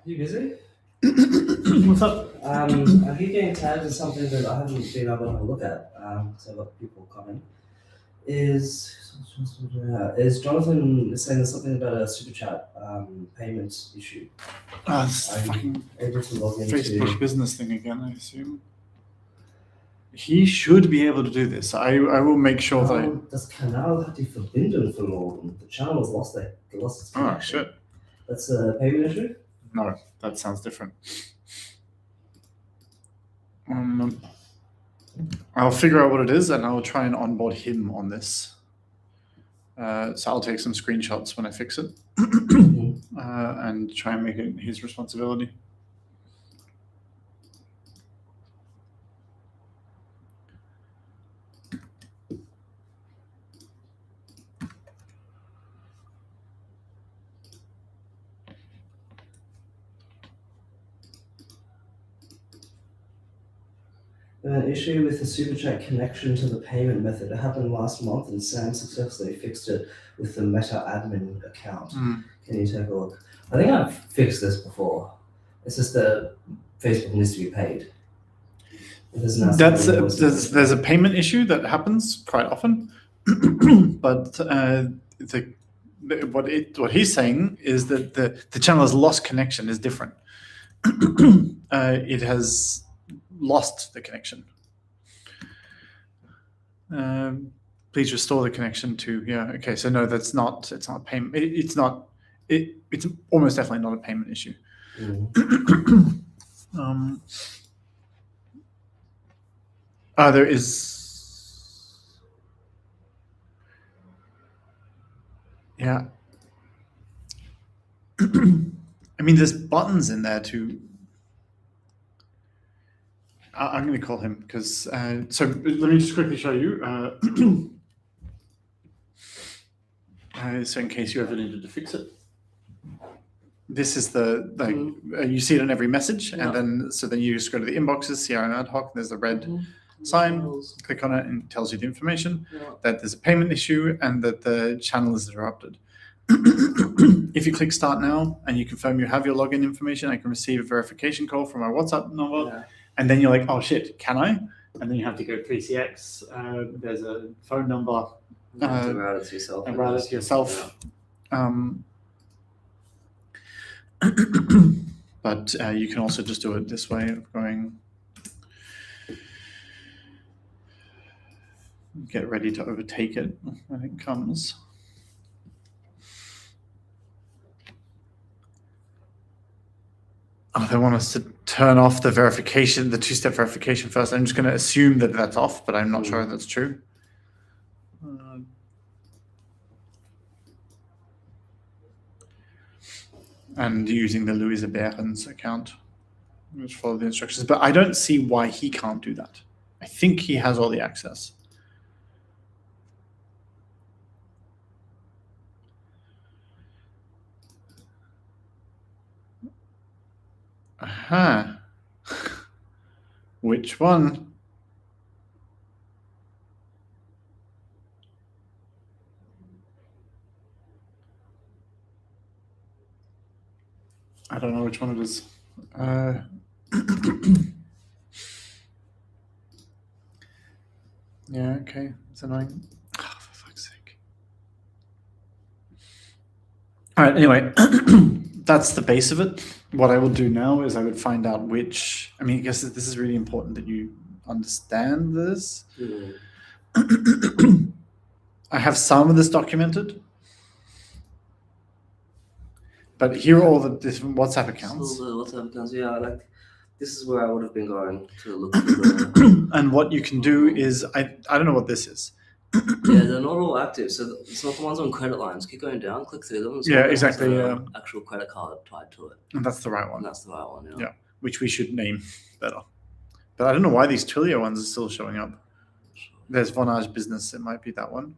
You busy? What's up? I keep getting tagged in something that I haven't been able to have a look at. So I've got people coming. Is Jonathan saying there's something about a super chat payment issue? It's Are you fucking able to log into Facebook business thing again, I assume. He should be able to do this. I will make sure that I... Das Kanal hat die Verbindung verloren. The channel has lost its Oh, connection. shit. That's a payment issue? No, that sounds different. I'll figure out what it is and I'll try and onboard him on this. So I'll take some screenshots when I fix it and try and make it his responsibility. An issue with the super chat connection to the payment method. It happened last month and Sam successfully fixed it with the Meta admin account. Can you take a look? I think I've fixed this before. It's just that Facebook needs to be paid. There's a payment issue that happens quite often, but what he's saying is that the channel has lost connection is different. It has lost the connection. Please restore the connection to okay. So no, it's not a payment. It's almost definitely not a payment issue. There is, I mean, there's buttons in there to. I'm going to call him because. So let me just quickly show you. So in case you ever needed to fix it. This is you see it in every message, and then you just go to the inboxes, CRM ad hoc. There's the red sign. Click on it, and it tells you the information that there's a payment issue and that the channel is interrupted. If you click Start Now and you confirm you have your login information, I can receive a verification call from my WhatsApp number, and then you're like, oh shit, can I? And then you have to go 3CX. There's a phone number. To route it to yourself. And route it to yourself. But you can also just do it this way of going, get ready to overtake it when it comes. Oh, they want us to turn off the verification, the two-step verification first. I'm just going to assume that that's off, but I'm not sure if that's true. And using the Louisa Behrens account, just follow the instructions. But I don't see why he can't do that. I think he has all the access. Aha. Which one? I don't know which one it is. Yeah, okay. It's annoying. Oh, for fuck's sake. All right, anyway, that's the base of it. What I will do now is I would find out which, I mean, I guess this is really important that you understand this. I have some of this documented. But here are all the different WhatsApp accounts. So the WhatsApp accounts, this is where I would have been going to look through And what you can do is, I don't know what this is. They're not all active, so it's not the ones on credit lines. Keep going down, click through them. Yeah, exactly. Actual credit card tied to it. And that's the right one. That's the right one, yeah. Which we should name better. But I don't know why these Twilio ones are still showing up. There's Vonage Business, it might be that one.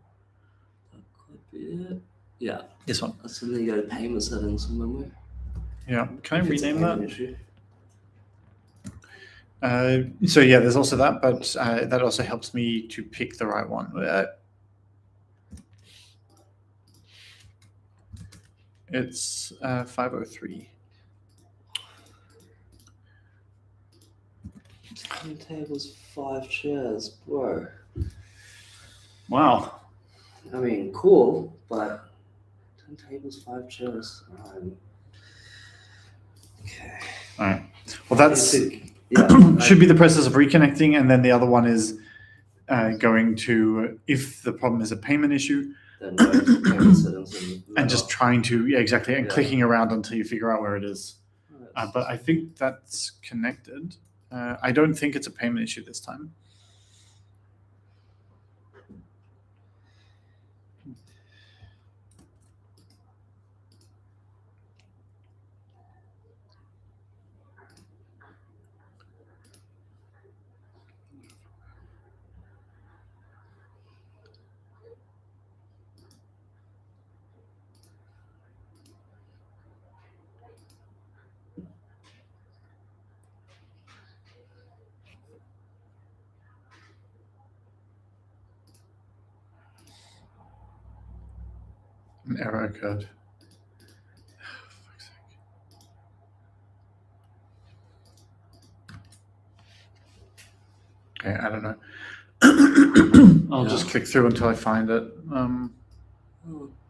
That could be it. Yeah. This one. So then you go to payment settings and memory. Yeah. Can I rename that? So yeah, there's also that, but that also helps me to pick the right one. It's 503. 10 tables, 5 chairs, bro. Wow. I mean, cool, but 10 tables, 5 chairs. Okay. All right. Well, that's Yeah. should be the process of reconnecting, and then the other one is going to, if the problem is a payment issue, Then go to payment settings and just trying to, exactly, and Yeah. clicking around until you figure out where it is. Alright. But I think that's connected. I don't think it's a payment issue this time. An error occurred. Okay, I don't know. I'll just click through until I find it.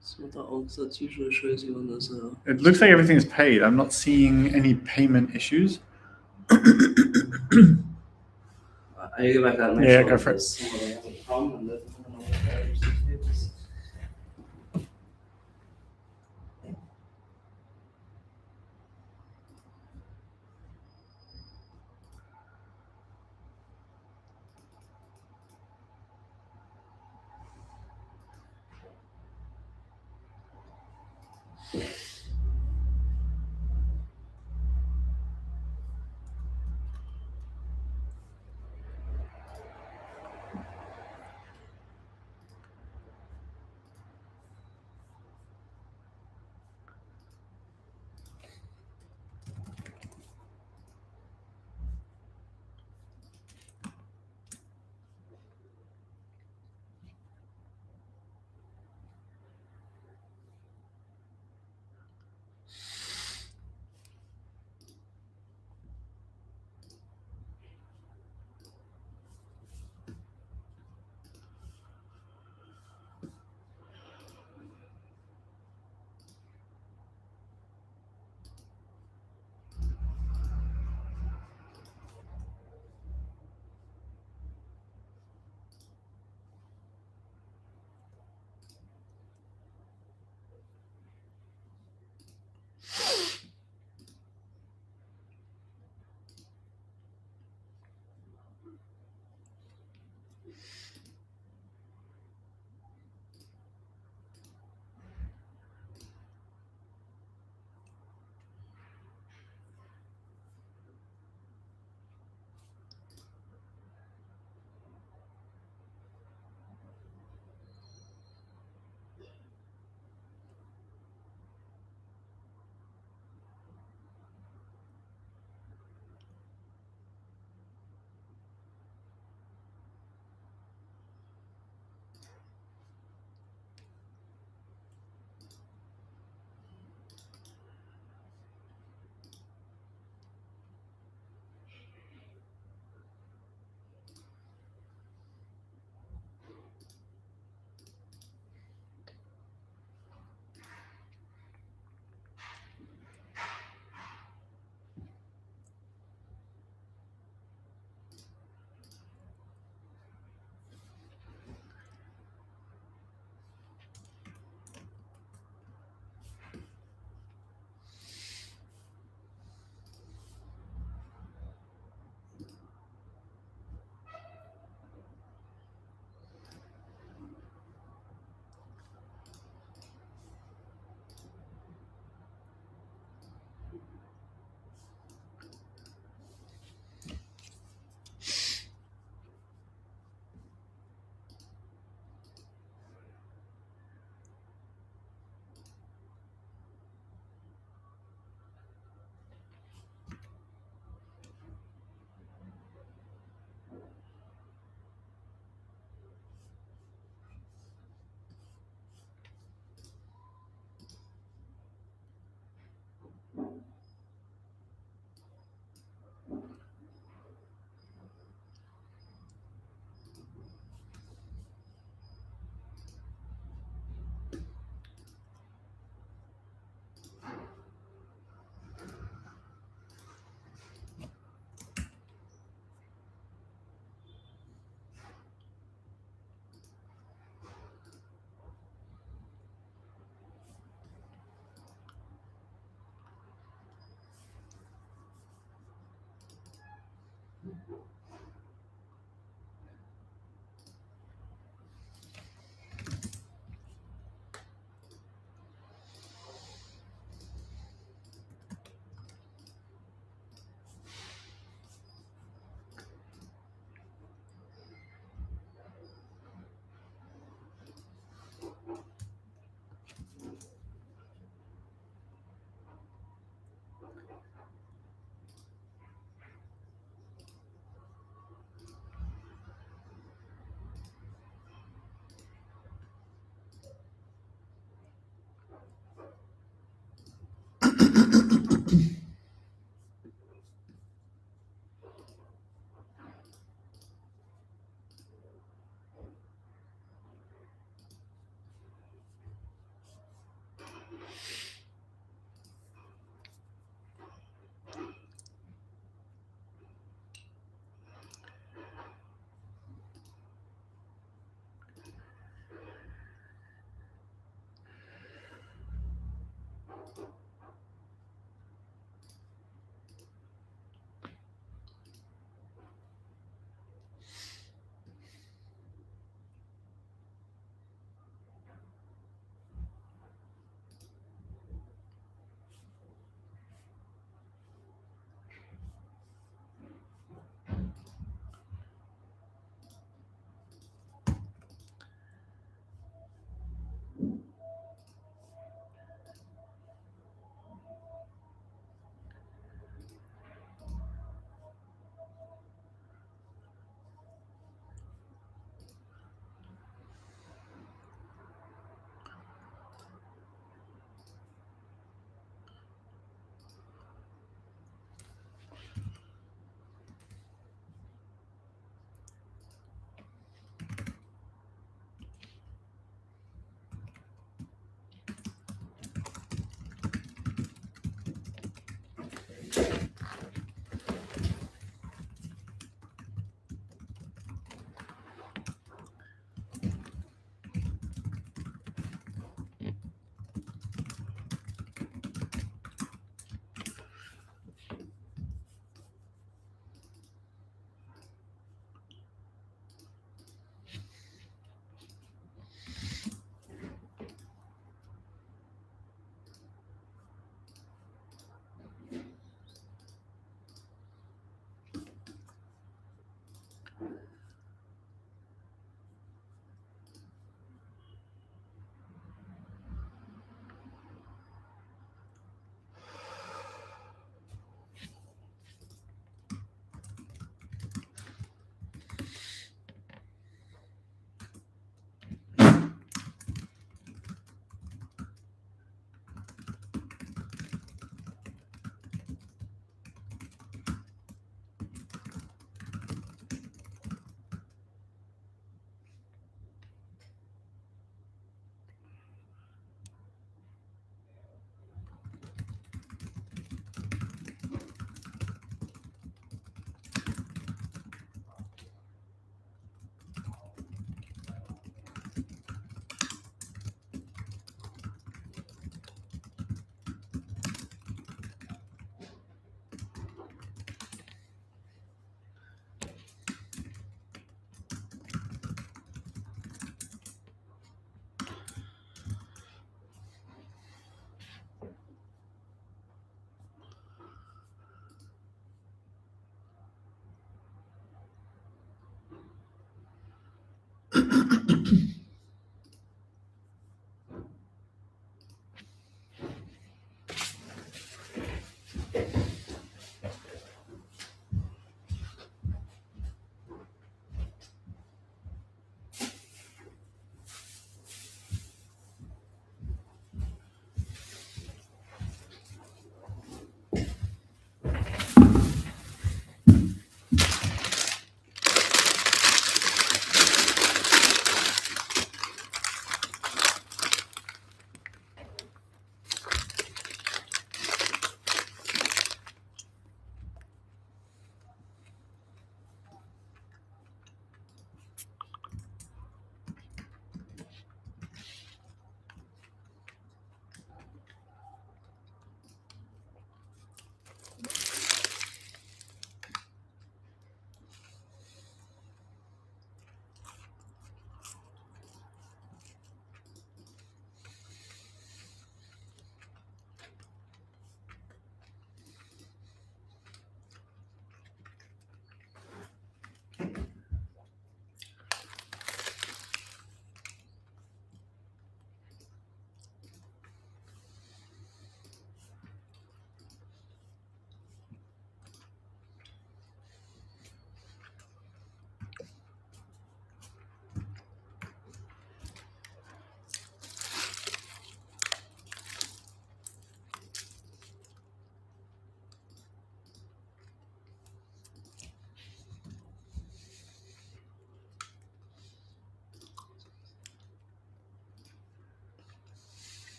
It's not that old because that usually shows you when there's a. It looks like everything is paid. I'm not seeing any payment issues. I need to go back out and make Yeah, sure go for it. somebody has a problem and there's tables.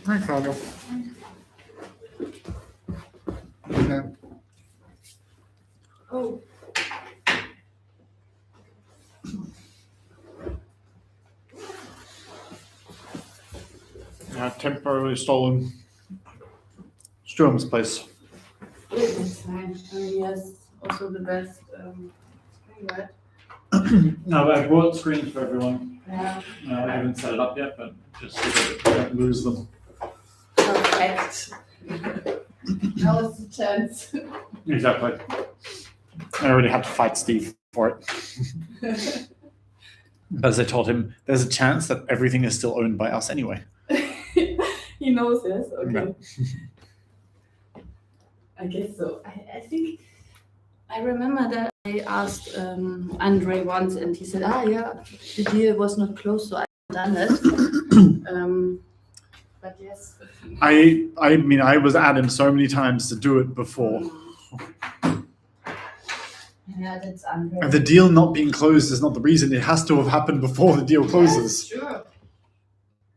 Hi, Claudio. Okay. Oh, Temporarily stolen Sturm's place. it's fine. I mean, he has also the best screen, right? No, I brought screens for everyone. Yeah. I haven't set it up yet, but just so that we don't lose them. Perfect. Now is the chance. Exactly. I already had to fight Steve for it. As I told him, there's a chance that everything is still owned by us anyway. He knows this. Okay. Yeah. I guess so. I think I remember that I asked Andre once, and he said, yeah, the deal was not closed, so I haven't done it. But yes. I mean, I was at him so many times to do it before. Yeah, that's Andre. And the deal not being closed is not the reason. It has to have happened before the deal closes. Yes, sure.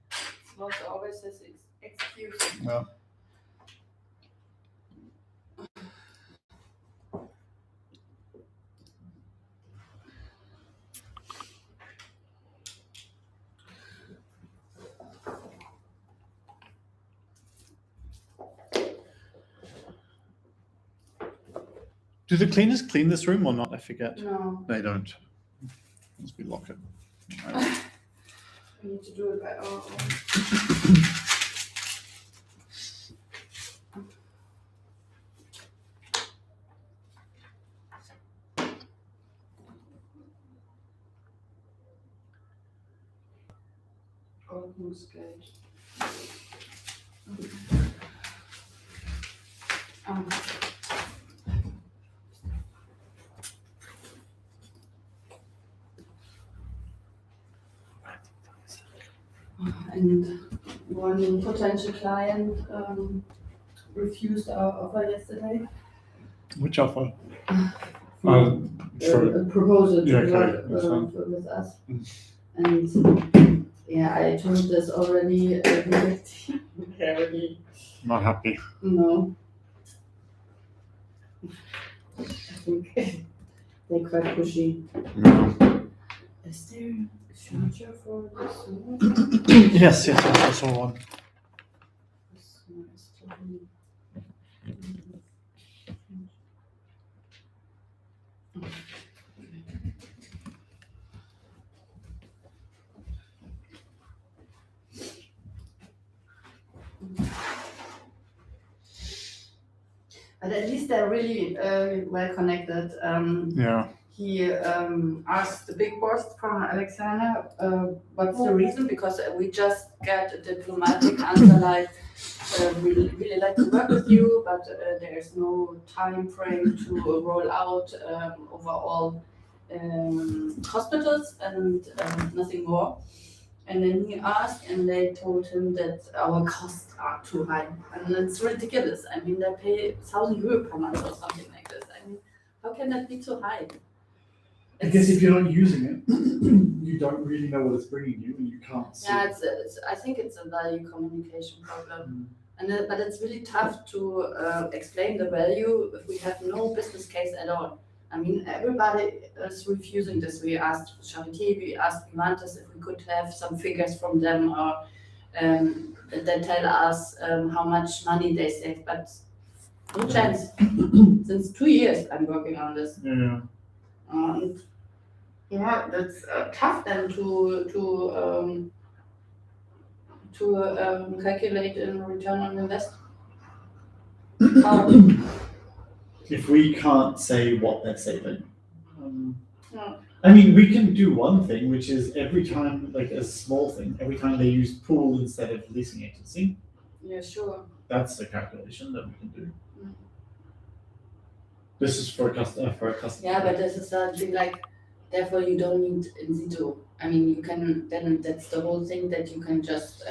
It's not always his excuse. Yeah. Do the cleaners clean this room or not? I forget. No, They don't. Once we lock it. we need to do it by our own. Ordnungsgeld. And one potential client refused our offer yesterday. Which offer? A proposal to Yeah, okay, work that's fine. with us. And yeah, I told this already very Not happy. no. I think they're quite pushy. No. Is there a charger for this one? Yes, I saw one. This one is totally- But at least they're really well connected. Yeah. He asked the big boss from Alexander what's the reason, because we just get a diplomatic answer like we really like to work with you, but there's no time frame to roll out over all hospitals and nothing more. And then he asked, and they told him that our costs are too high, and it's ridiculous. I mean, they pay 1,000 euro per month or something like this. I mean, how can that be too high? I guess if you're not using it, you don't really know what it's bringing you, and you can't see. Yeah, I think it's a value communication problem, but it's really tough to explain the value if we have no business case at all. I mean, everybody is refusing this. We asked Charité, we asked Vivantes if we could have some figures from them, or they tell us how much money they save, but no chance. Since 2 years I'm working on this. Yeah. And yeah, that's tough then to calculate in return on investment. How? If we can't say what they're saving. No. I mean, we can do one thing, which is every time, like a small thing, every time they use pool instead of leasing agency, Yeah, sure. that's the calculation that we can do. Mm. This is for a customer. Yeah, but this is something like, therefore you don't need in situ. I mean, you can, then that's the whole thing, that you can just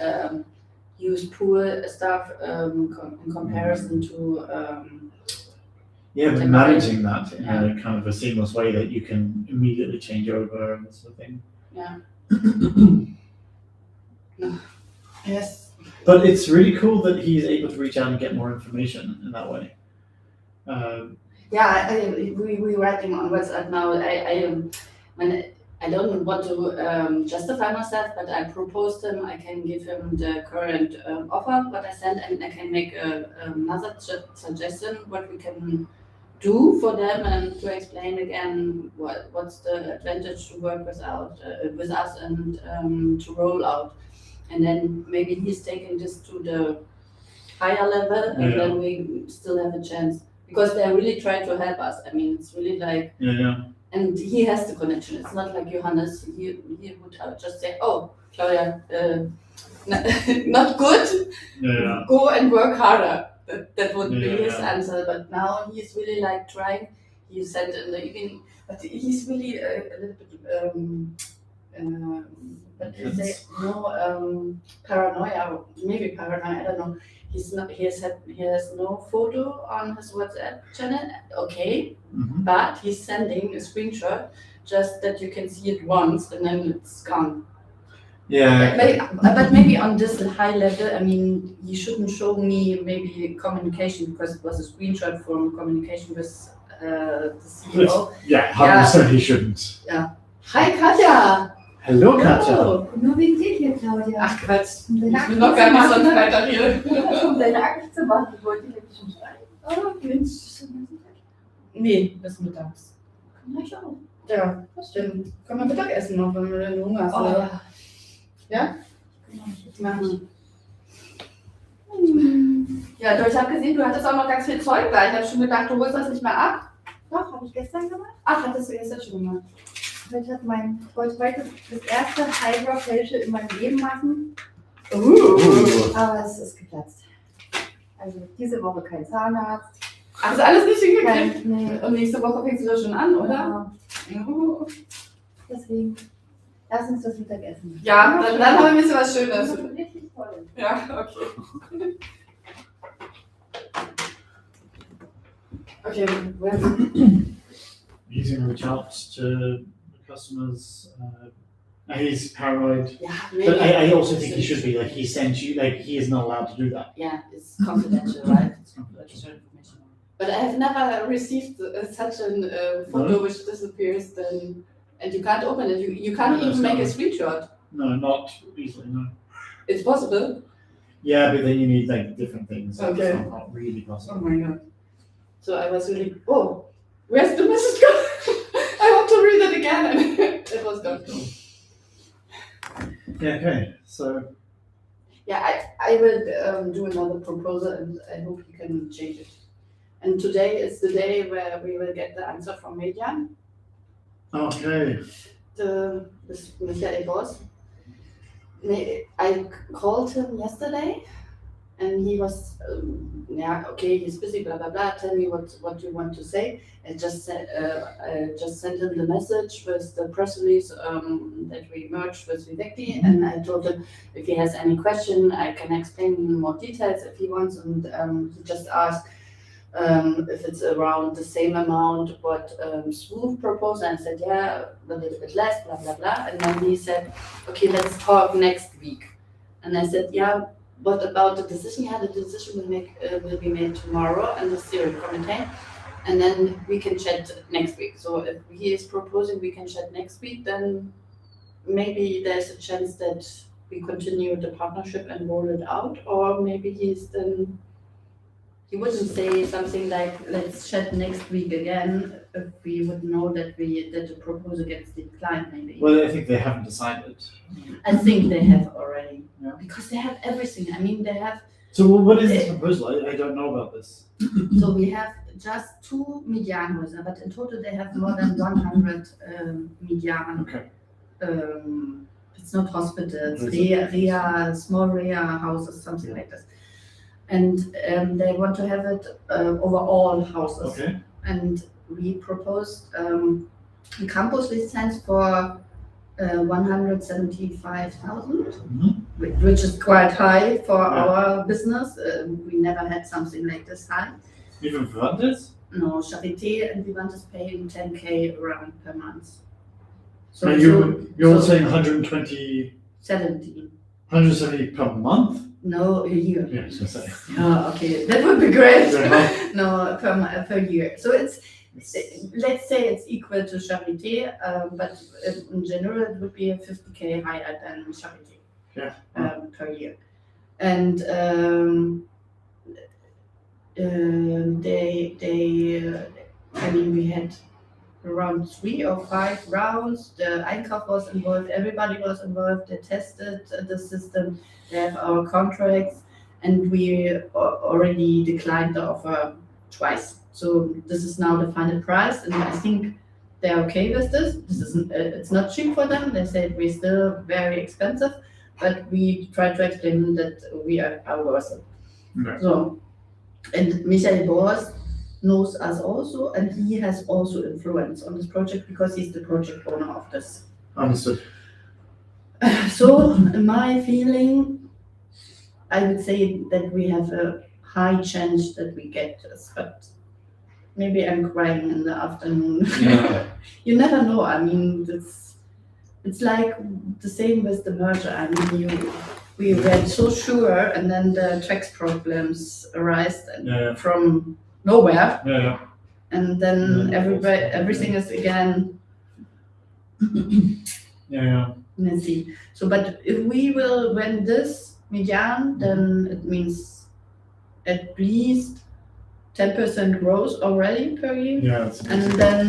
use pool stuff in comparison to Yeah, but Temporary. managing that in a kind of a seamless way that you can immediately change over and that sort of thing. Yeah. Yes. But it's really cool that he's able to reach out and get more information in that way. Yeah, we writing on WhatsApp now. I don't want to justify myself, but I proposed him. I can give him the current offer what I sent, and I can make another suggestion what we can do for them and to explain again what's the advantage to work with us and to roll out. And then maybe he's taking this to the higher level, and then we still have a chance because they're really trying to help us. I mean, it's really like, and he has the connection. It's not like Johannes. He would just say, "Oh, Claudia, not good. Go and work harder." That would be his answer. But now he's really like trying. He said in the evening, but he's really a little bit. But they say no paranoia, maybe paranoia. I don't know. He's not. He has no photo on his WhatsApp channel. Okay, but he's sending a screenshot just that you can see it once and then it's gone. Yeah. But maybe on this high level, I mean, you shouldn't show me maybe communication because it was a screenshot from communication with the CEO. Yeah, 100% he shouldn't. Ja. Hi Katja! Hello, Katja. Hallo. Nur wegen dir hier, Claudia. Ach Quatsch, Um deine ich Akte bin noch gar nicht so ein zu machen. Freitag hier. Um deine Akte zu machen, ich wollte dir schon schreiben. Oh, Mensch. Nee, bis mittags. Na, ich auch. Ja, das stimmt. Können wir Mittagessen noch, wenn wir dann Hunger Oh, haben? ja. Ja? Genau, ich jetzt Machen. Ja, du, ich habe gesehen, du hattest auch noch ganz viel Zeug da. Ich habe schon gedacht, du holst das nicht mehr ab. Doch, habe ich gestern gemacht. Ach, hattest du gestern schon gemacht? Ich wollte heute das erste Hydra Facial in meinem Leben machen, aber es ist geplatzt. Also diese Woche kein Zahnarzt. Ach, ist alles nicht hingekriegt? Nee. Und nächste Woche fängst du das schon an, oder? Ja, deswegen. Lass uns das Mittagessen machen. Ja, dann haben wir ein bisschen was Das Schönes. ist richtig toll. Ja, okay. Okay, well, He's going to reach out to the customers. He's paranoid. yeah, But I also think he should be. Like, he sent you, like, he is not allowed to do that. Yeah, it's confidential, right? It's confidential. But I have never received such a photo which disappears then, and you can't open it. You can't No, even it's make a not. screenshot. No, not easily, no. It's possible. Yeah, but then you need, like, different things. Okay. It's not really Oh possible. my god. So I was really, oh, where's the message gone? I want to read it again and it was gone. Yeah, okay. So, Yeah, I will do another proposal and I hope you can change it. And today is the day where we will get the answer from Median, okay. this Michael Boss. I called him yesterday and he was, yeah, okay, he's busy, blah, blah, blah, tell me what you want to say. I just sent him the message with the press release that we merged with Vivekti, and I told him if he has any question, I can explain in more details if he wants, and he just asked if it's around the same amount what Smooth proposed, and I said, yeah, a little bit less, blah, blah, blah, and then he said, okay, let's talk next week. And I said, yeah, what about the decision? Yeah, the decision will be made tomorrow in the steering committee, and then we can chat next week. So if he is proposing we can chat next week, then maybe there's a chance that we continue the partnership and roll it out, or maybe he wouldn't say something like let's chat next week again if we would know that the proposal gets declined maybe. Well, I think they haven't decided. I think they have already. Yeah. Because they have everything. I mean they have. So, what is this proposal? I don't know about this. So we have just 2 Medianhäuser, but in total they have more than 100 Median. Okay. It's not hospitals, What is REA, small REA houses, something like this. And they want to have it over all houses. Okay. And we proposed a campus license for 175,000, which is quite high for our business. We never had something like this high. Even for this? No, Charité, and we want to pay 10K around per month. So And you're so- saying 120, 17. 170 per month? No, a year. Yeah, I was gonna say. Oh, okay, that would be great. Yeah. No, per year. So it's, let's say it's equal to Charité, but in general it would be 50K higher than Charité. Yeah. Per year. And I mean, we had around 3 or 5 rounds. The Einkauf was involved, everybody was involved. They tested the system, they have our contracts, and we already declined the offer twice. So this is now the final price, and I think they're okay with this. This isn't, it's not cheap for them. They said we're still very expensive, but we try to explain that we are worth it. Okay. So, and Michael Bors knows us also, and he has also influence on this project because he's the project owner of this. Understood. So, in my feeling, I would say that we have a high chance that we get this, but maybe I'm crying in the afternoon. Yeah. You never know. I mean, it's like the same with the merger. I mean, we were so sure, and then the tax problems arise Yeah. from nowhere, Yeah. and then Yeah. everything is again Yeah. messy. So, but if we will win this median, then it means at least 10% growth already per year. Yeah. That's And then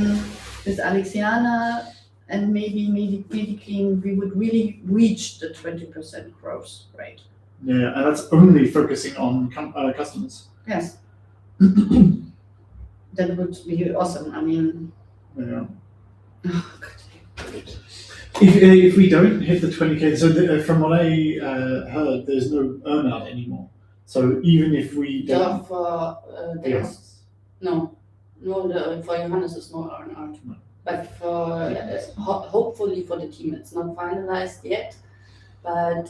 with Alexiana and maybe Mediclean, we would really reach the 20% growth rate. Yeah, and that's only focusing on customers. Yes. That would be awesome. I mean, Yeah. oh, God. If we don't hit the 20K, so from what I heard, there's no earnout anymore. So even if we don't, For Yes. no, for Johannes is no earnout. No. But for hopefully for the team, it's not finalized yet. But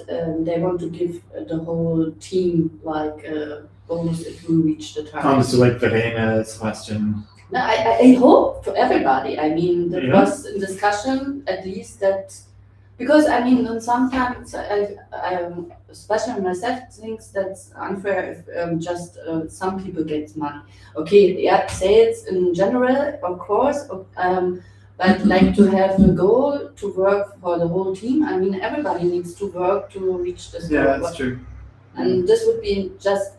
they want to give the whole team like a bonus if we reach the target. so like Verena, Sebastian. No, I hope for everybody. I mean, that Yeah. was in discussion at least that, because I mean, and sometimes I especially myself thinks that's unfair if just some people get money. Okay, yeah, sales in general, of course, but like to have a goal to work for the whole team. I mean, everybody needs to work to reach this Yeah, goal. that's true. And this would be just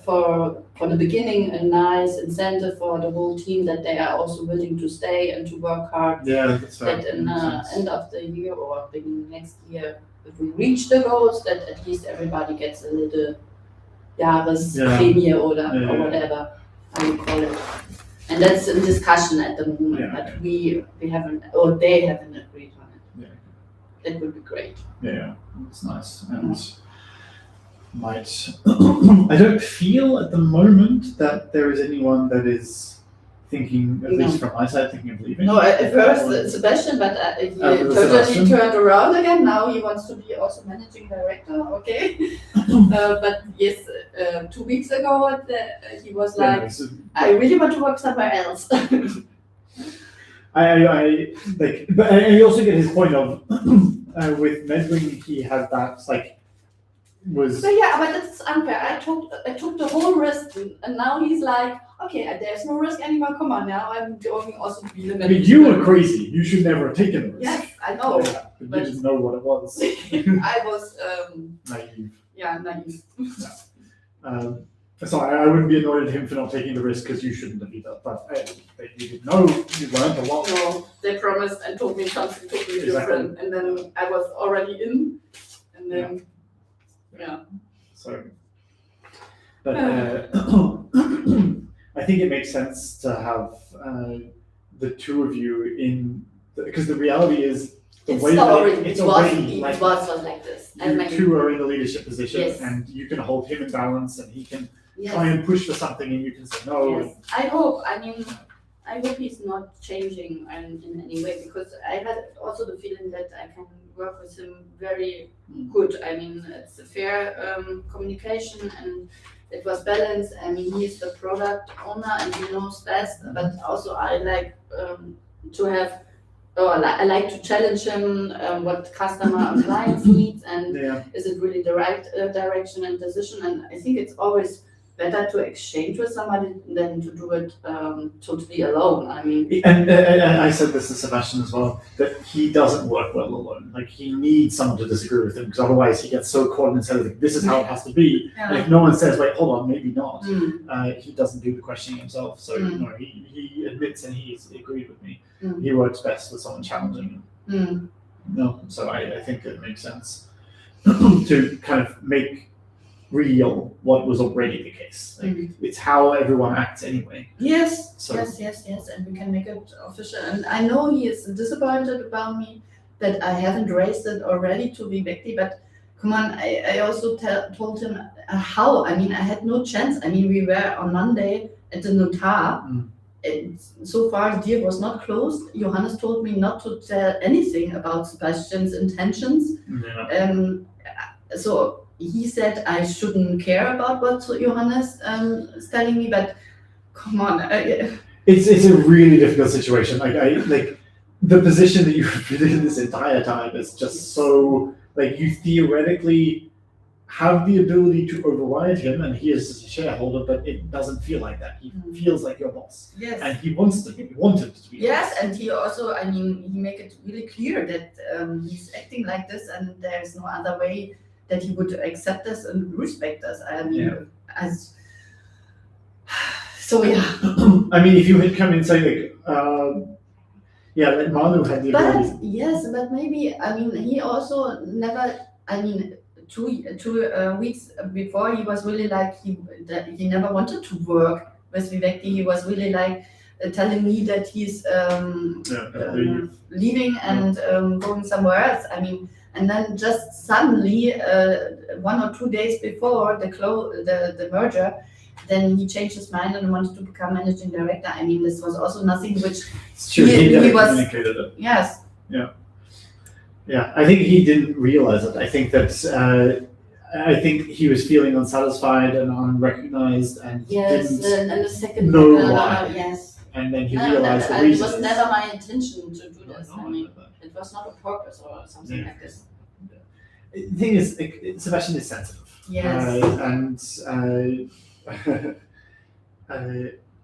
for the beginning a nice incentive for the whole team that they are also willing to stay and to work hard. Yeah, that's fair. That in Makes the sense. end of the year or beginning next year, if we reach the goals, that at least everybody gets a little Jahresprämie or Yeah. whatever I would call it. And that's in discussion at the moment, Yeah, but we haven't, or they haven't agreed on it. Yeah. That would be great. Yeah, it's nice. And might I don't feel at the moment that there is anyone that is thinking, at least from my side, thinking of leaving. No, at first Sebastian, but he totally Sebastian. turned around again. Now he wants to be also managing director. Okay, but yes, 2 weeks ago he was Yeah, like, so I really want to work somewhere else. I like, but and you also get his point of with Medwing, he had that like was So yeah, but it's unfair. I took the whole risk, and now he's like, okay, there's no risk anymore. Come on, now I'm going also to be the I mean, you were crazy. You should never have taken the risk. Yes, I know. Yeah, but you didn't know what it was. I was Naive. naive. So I wouldn't be annoyed at him for not taking the risk because you shouldn't have either. But you didn't know, you learned a lot. No, they promised and told me something totally Exactly. different, and then I was already in, and then So, but I think it makes sense to have the two of you in, because the reality is the it's way already that it it's was already like like this. And you two are in the leadership position, Yes. and you can hold him in balance, and he can yes, try and push for something, and you can say no. yes. I hope. I mean, I hope he's not changing in any way, because I had also the feeling that I can work with him very good. I mean, it's a fair communication and it was balanced. I mean, he's the product owner and he knows best, but also I like to have, I like to challenge him what customer and clients needs and is it really the right direction and decision. And I think it's always better to exchange with somebody than to do it totally alone. I mean, and I said this to Sebastian as well, that he doesn't work well alone. Like he needs someone to disagree with him because otherwise he gets so caught in his head like this is how it has to be. And if no one says, wait, hold on, maybe not, he doesn't do the questioning himself. So no, he admits and he's agreed with me. He works best with someone challenging him. No, so I think it makes sense to kind of make real what was already the case. Like, it's how everyone acts anyway. Yes, So- yes, and we can make it official. And I know he is disappointed about me that I haven't raised it already to Vivekti, but come on, I also told him how. I mean, I had no chance. I mean, we were on Monday at the notar. And so far, the deal was not closed. Johannes told me not to tell anything about Sebastian's intentions. So he said I shouldn't care about what Johannes is telling me, but come on. It's a really difficult situation. Like the position that you've been in this entire time is just so like you theoretically have the ability to override him, and he is a shareholder, but it doesn't feel like that. He feels like your boss, Yes. and he wanted to be. Yes, and he also, I mean, he make it really clear that he's acting like this, and there's no other way that he would accept us and respect us. I mean, so yeah. I mean, if you had come in and say like, that Manu had the ability. But yes, but maybe I mean he also never. I mean, 2 weeks before he was really like he never wanted to work with Vivekti. He was really like telling me that he's leaving and going somewhere else. I mean. And then just suddenly, 1 or 2 days before the merger, then he changed his mind and wanted to become managing director. I mean, this was also nothing which It's true. he He was- communicated it. yes. Yeah, I think he didn't realize it. I think that I think he was feeling unsatisfied and unrecognized, and Yes, didn't. and the second know level, why. yes. And then he And realized the it reason. was never my intention to do this. No, I mean, it was not a purpose or something like this. The thing is, Sebastian is sensitive. Yes.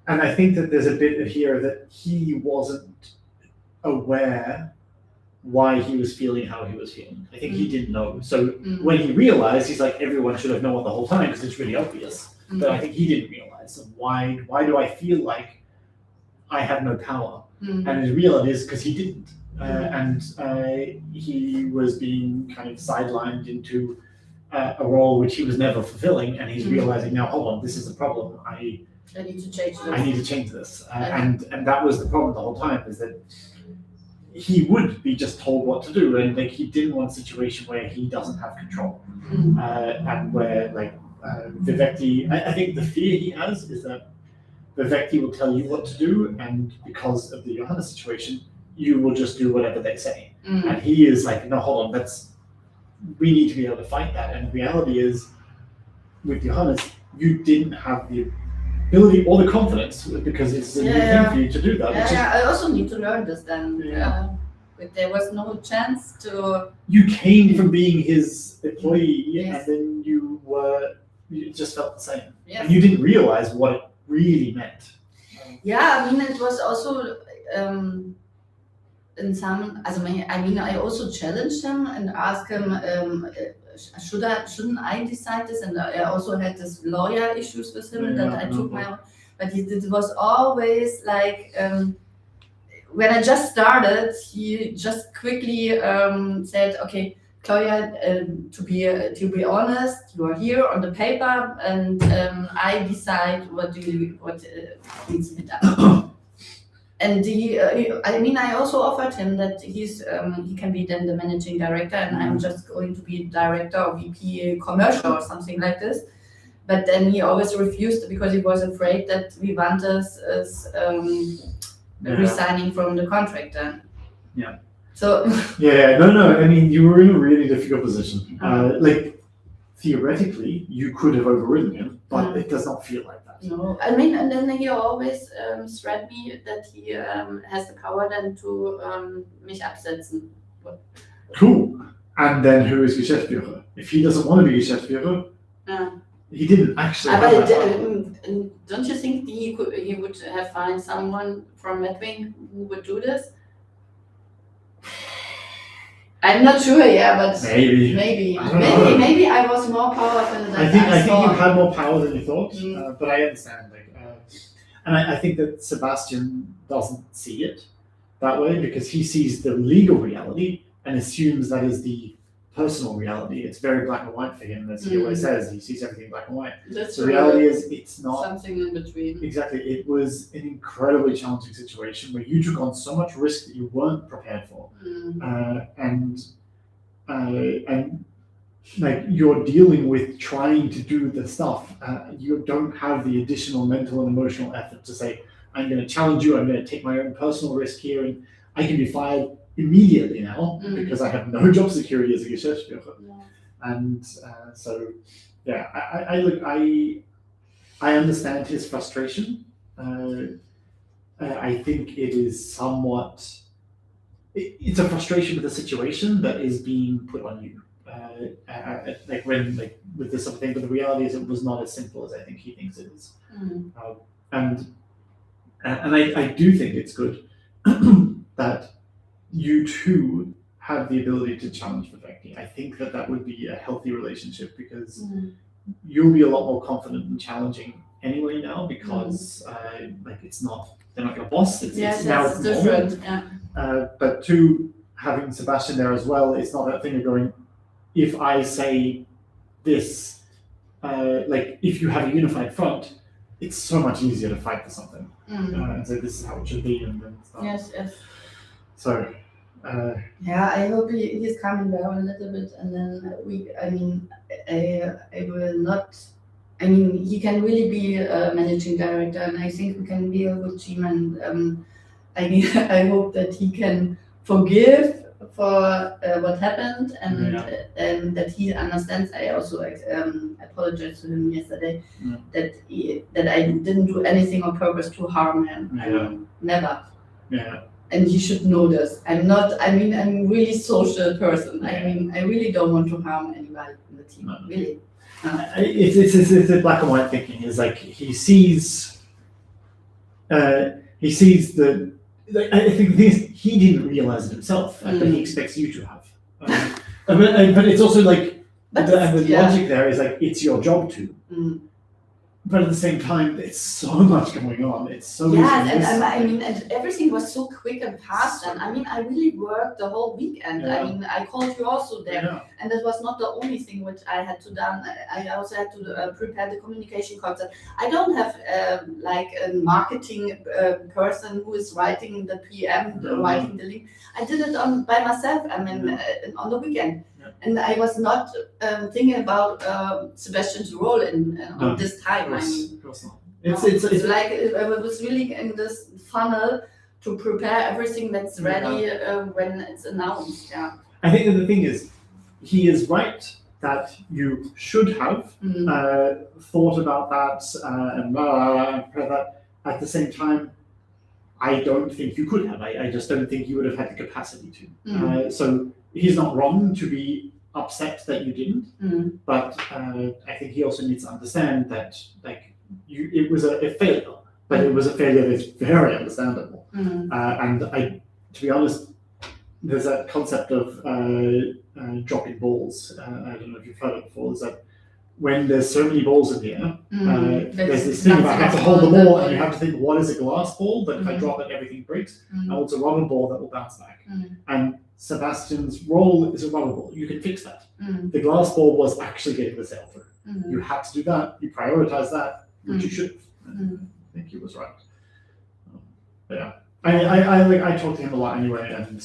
And I think that there's a bit here that he wasn't aware why he was feeling how he was feeling. I think he didn't know. So when he realized, he's like, everyone should have known it the whole time because it's really obvious. But I think he didn't realize. So why do I feel like I have no power? And his reality is because he didn't. He was being kind of sidelined into a role which he was never fulfilling, and he's realizing now, hold on, this is a problem. I need to change this. need to change this, and that was the problem the whole time, is that he would be just told what to do, and like he didn't want a situation where he doesn't have control, and where like Vivekti. I think the fear he has is that Vivekti will tell you what to do, and because of the Johannes situation, you will just do whatever they say. And he is like, no, hold on, we need to be able to fight that. And the reality is, with Johannes, you didn't have the ability or the confidence because it's a new thing for you to do that. I also need to learn this then. But there was no chance to. You came from being his employee, Yes. and then you just felt the same. Yes. And you didn't realize what it really meant. Yeah, I mean, it was also in some. I also challenged him and asked him, shouldn't I decide this? And I also had this lawyer issues with him that I took my own. But it was always like when I just started, he just quickly said, "Okay, Claudia, to be honest, you are here on the paper, and I decide what needs to be done." And I also offered him that he can be then the managing director, and I'm just going to be director or VP commercial or something like this. But then he always refused because he was afraid that Vivantes is resigning from the contract then. So Yeah, no. I mean, you were in a really difficult position. Like, theoretically, you could have overridden him, but it does not feel like that. no, I mean, and then he always threatened me that he has the power then to mich absetzen. Cool. And then who is Geschäftsführer? If he doesn't want to be Geschäftsführer, he didn't actually have But that power. don't you think he would have find someone from Medwing who would do this? I'm not sure, yeah, but Maybe. maybe I don't know. maybe I was more powerful than I think you thought. had more power than you thought, Mm. but I understand. And I think that Sebastian doesn't see it that way because he sees the legal reality and assumes that is the personal reality. It's very black and white for him, as he always says. He sees everything black and white. That's The reality is, it's not. something in between. Exactly. It was an incredibly challenging situation where you took on so much risk that you weren't prepared for. And like you're dealing with trying to do the stuff. You don't have the additional mental and emotional effort to say, I'm going to challenge you, I'm going to take my own personal risk here, and I can be fired immediately now because I have no job security as a Geschäftsführer. And so, yeah, I understand his frustration. I think it is somewhat. It's a frustration with the situation that is being put on you. Like with this sort of thing, but the reality is it was not as simple as I think he thinks it is. And I do think it's good that you two have the ability to challenge Viveki. I think that would be a healthy relationship because you'll be a lot more confident in challenging anyway now because like they're not your boss. It's now that's different. Yeah. But two, having Sebastian there as well, it's not that thing of going, if I say this, like if you have a unified front, it's so much easier to fight for something. And so this is how it should be. And then stuff. Yes. So. Yeah, I hope he's coming down a little bit, and then I will not. I mean, he can really be a managing director, and I think we can be a good team. And I hope that he can forgive for what happened, and that he understands. I also apologized to him yesterday that I didn't do anything on purpose to harm him. Never. Yeah. And he should know this. I'm a really social person. I mean, I really don't want to harm anybody in the team. Really. It's a black and white thinking. It's like he sees the. I think he didn't realize it himself, but he expects you to have. But it's also like the logic there is like it's your job to. But at the same time, it's so much going on. It's so and everything was so quick and fast. And I mean, I really worked the whole weekend. I mean, I called you also there, and that was not the only thing which I had to done. I also had to prepare the communication concept. I don't have like a marketing person who is writing the PM, writing the link. I did it by myself. I mean, on the weekend. And I was not thinking about Sebastian's role on this time. Of course not. It's like I was really in this funnel to prepare everything that's ready when it's announced. Yeah. I think that the thing is, he is right that you should have thought about that and that. At the same time, I don't think you could have. I just don't think you would have had the capacity to. So he's not wrong to be upset that you didn't, but I think he also needs to understand that it was a failure, but it was a failure that's very understandable. And to be honest, there's that concept of dropping balls. I don't know if you've heard it before. Is that when there's so many balls in the air, there's this thing about you have to hold the ball and you have to think, what is a glass ball that if I drop it, everything breaks? And what's a rubber ball that will bounce back? And Sebastian's role is a rubber ball. You can fix that. The glass ball was actually getting the sail through. You had to do that. You prioritize that, which you should have. I think he was right. Yeah. I talk to him a lot anyway, and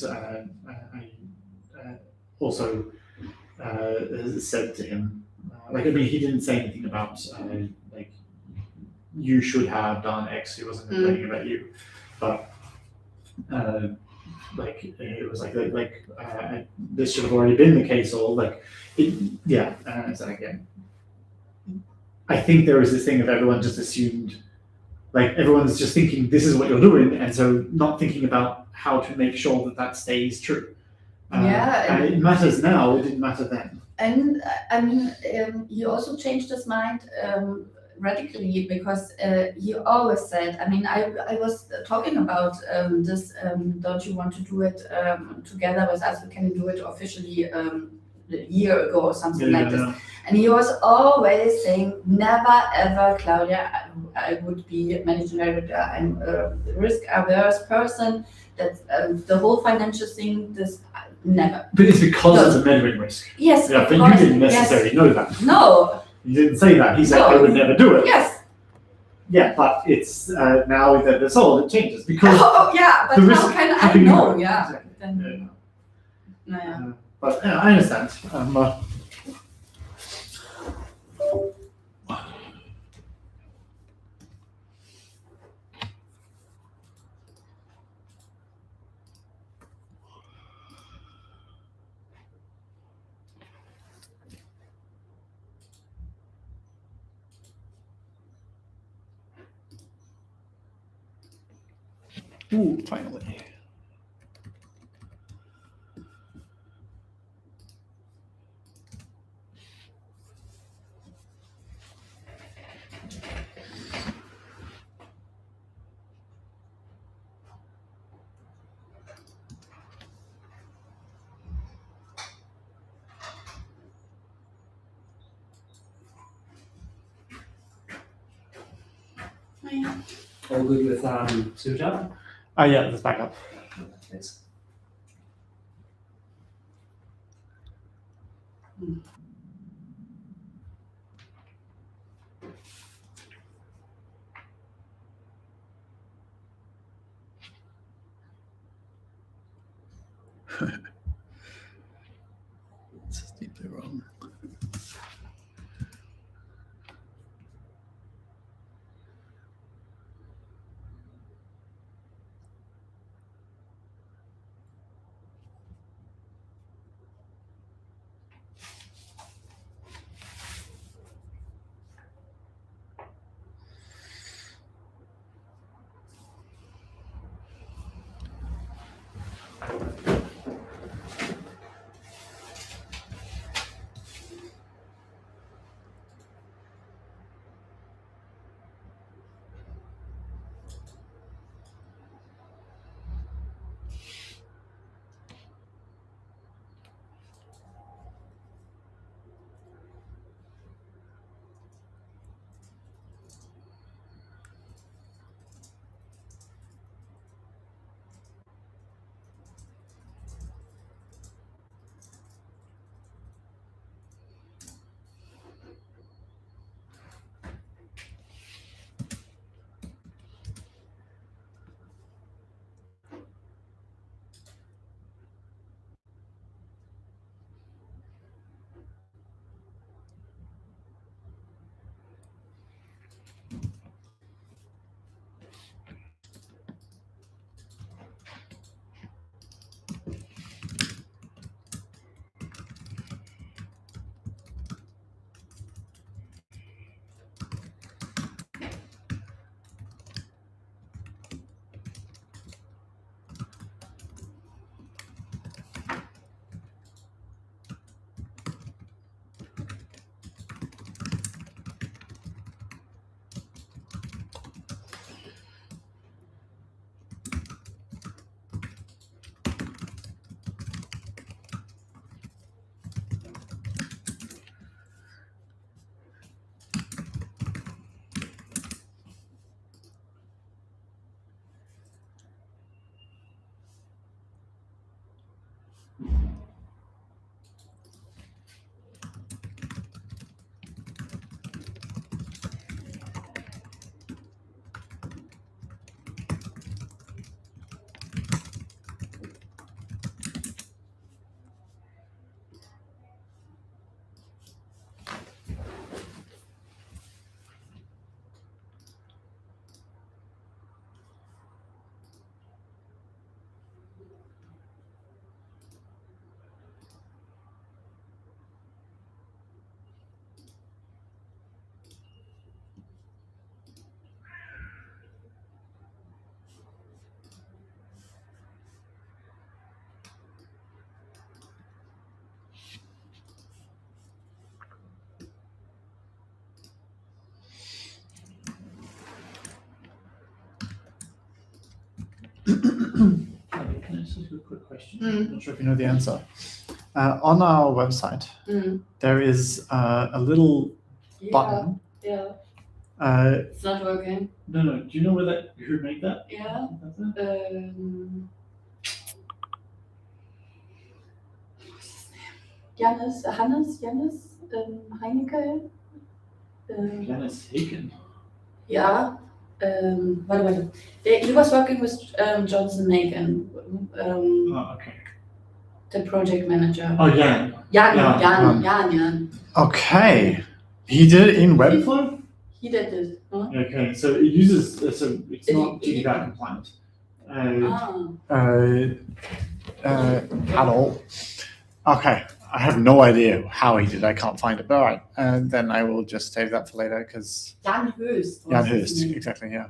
I also said to him, he didn't say anything about you should have done X. He wasn't complaining about you, but it was this should have already been the case, or and so again, I think there is this thing of everyone just assumed, like everyone's just thinking this is what you're doing, and so not thinking about how to make sure that that stays true. And it matters now. It didn't matter then. And I mean, he also changed his mind radically, because he always said, I mean, I was talking about this, don't you want to do it together with us? We can do it officially a year ago or something like this. And he was always saying, never ever, Claudia, I would be managing director. I'm a risk averse person. That the whole financial thing, this never. But it's because it's a Medwin risk. Yes, Yeah, of but course, you didn't necessarily know that. No. You didn't say that. He said, No. I would never do it. Yes. Yeah, but it's now that they're sold, it changes because. Oh, yeah, but the how risk- can how I can you know? know? Yeah. Exactly. Then, yeah. But yeah, I understand. Ooh, finally. All good with Suja? Yeah, let's back up. Thanks. This is deeply wrong. Can I ask you a quick question? Mm. I'm not sure if you know the answer. On our website, there is a little Yeah, button. yeah, Uh, it's not working. No, no. Do you know who made that? Yeah. Hannes, Heineke. Dennis Haken. Yeah. Warte. He was working with Johnson Macon, Oh, okay. the project manager. Oh, yeah. Jan. okay. He did it in Webflow? He did it. Huh? Okay, so it uses so it's not It- GDPR compliant. At all. Okay. I have no idea how he did. I can't find it. But all right. And then I will just save that for later because Jan Höst. Jan Hurst. Exactly. Yeah.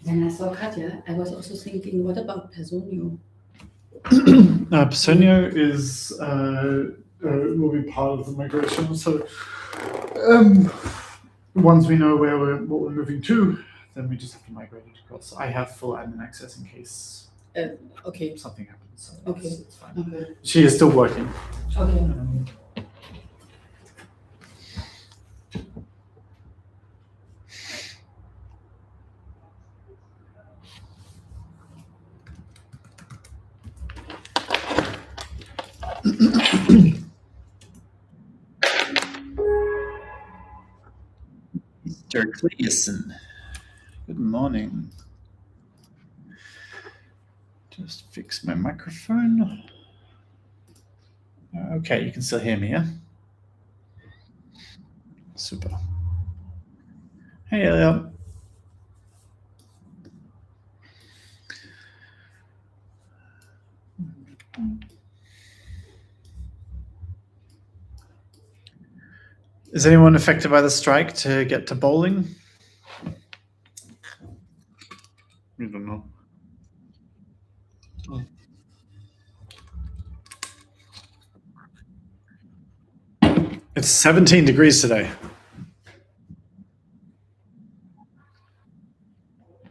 When I saw Katja, I was also thinking, what about Personio? Personio is will be part of the migration. So once we know what we're moving to, then we just have to migrate it across. I have full admin access in case Okay. something happens. So Okay. it's fine. Okay. She is still working. Okay. Mr. Cleason, good morning. Just fix my microphone. Okay, you can still hear me, yeah? Super. Hey, Elliot. Is anyone affected by the strike to get to bowling? I don't know. It's 17 degrees today.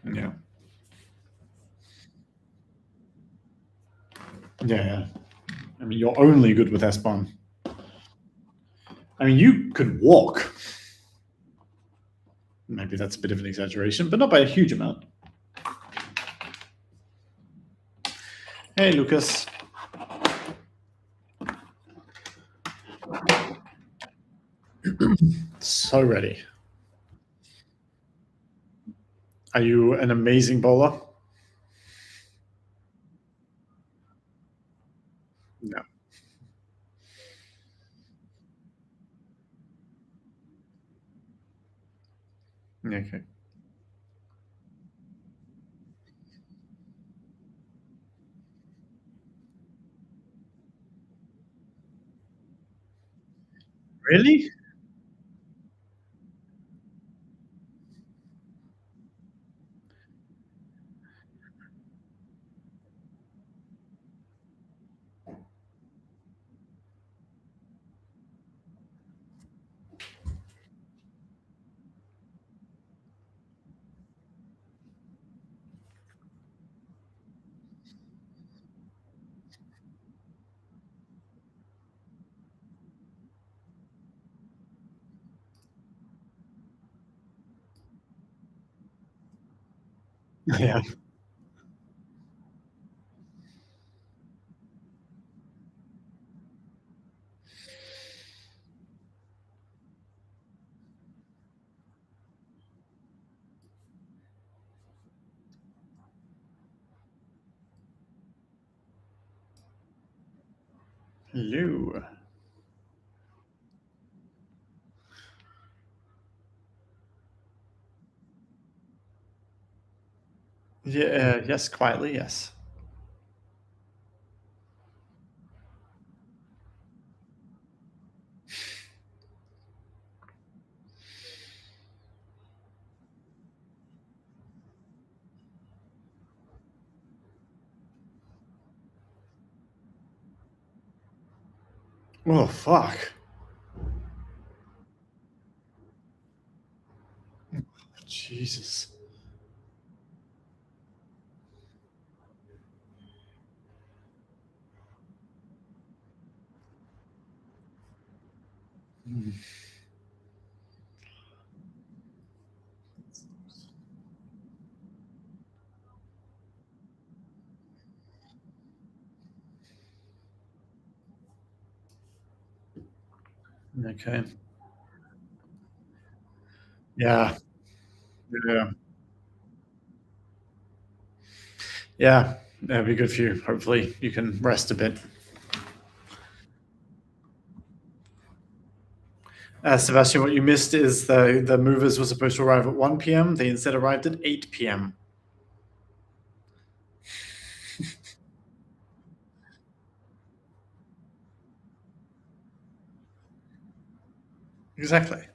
Yeah. Yeah. I mean, you're only good with S-Bahn. I mean, you could walk. Maybe that's a bit of an exaggeration, but not by a huge amount. Hey, Lucas. So ready. Are you an amazing bowler? No. Okay. Really? Yeah. Hello. Yeah. Yes. Quietly. Yes. Oh fuck. Jesus. Okay. Yeah. Yeah. Yeah. That'd be good for you. Hopefully, you can rest a bit. Sebastian, what you missed is the movers were supposed to arrive at 1 p.m. They instead arrived at 8 p.m. Exactly.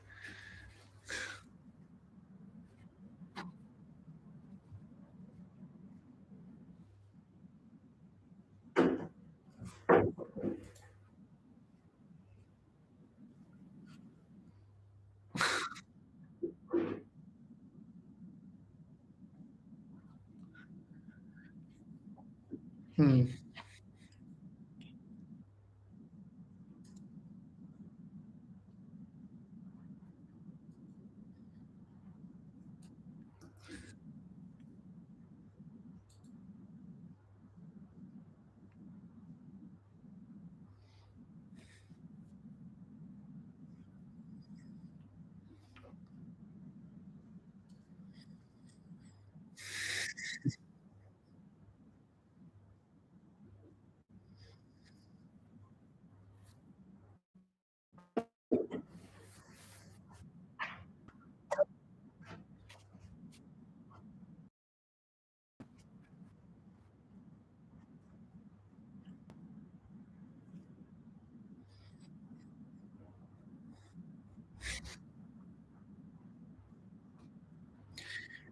Hmm.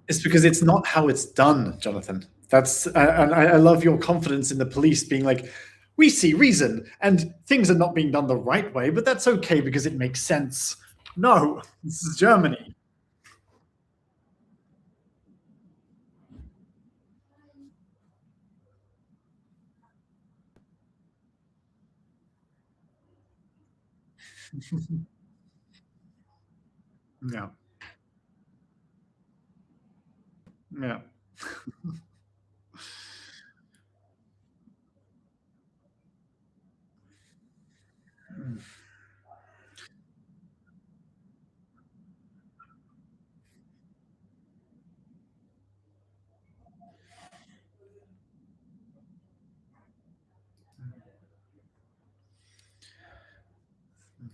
It's because it's not how it's done, Jonathan. That's and I love your confidence in the police being like, we see reason, and things are not being done the right way, but that's okay because it makes sense. No, this is Germany. Yeah, yeah.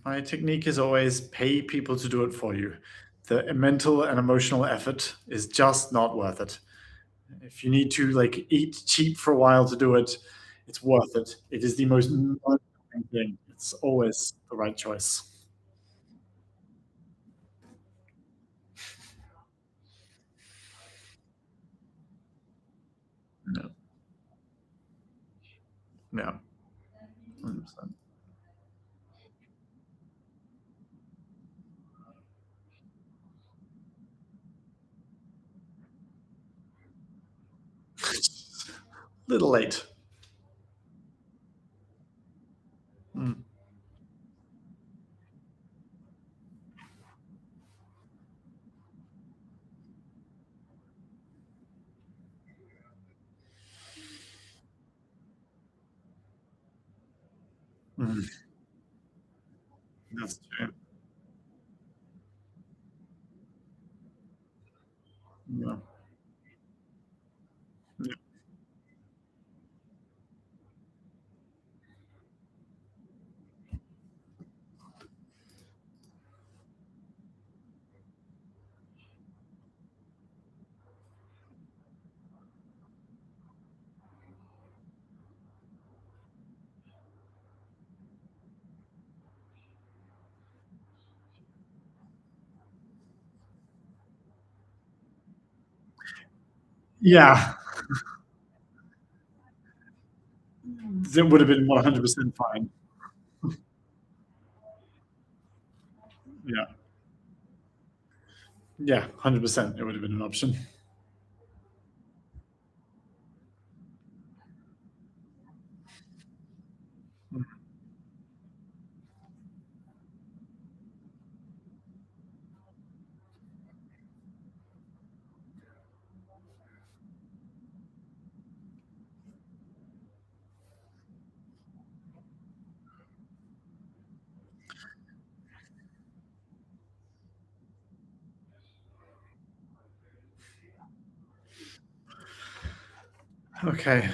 My technique is always pay people to do it for you. The mental and emotional effort is just not worth it. If you need to like eat cheap for a while to do it, it's worth it. It is the most motivating thing. It's always the right choice. No, no, 100%. Little late. Mm, mm, that's true. Yeah, yeah. Yeah, it would have been 100% fine. Yeah, yeah, 100%. It would have been an option. Mm, okay,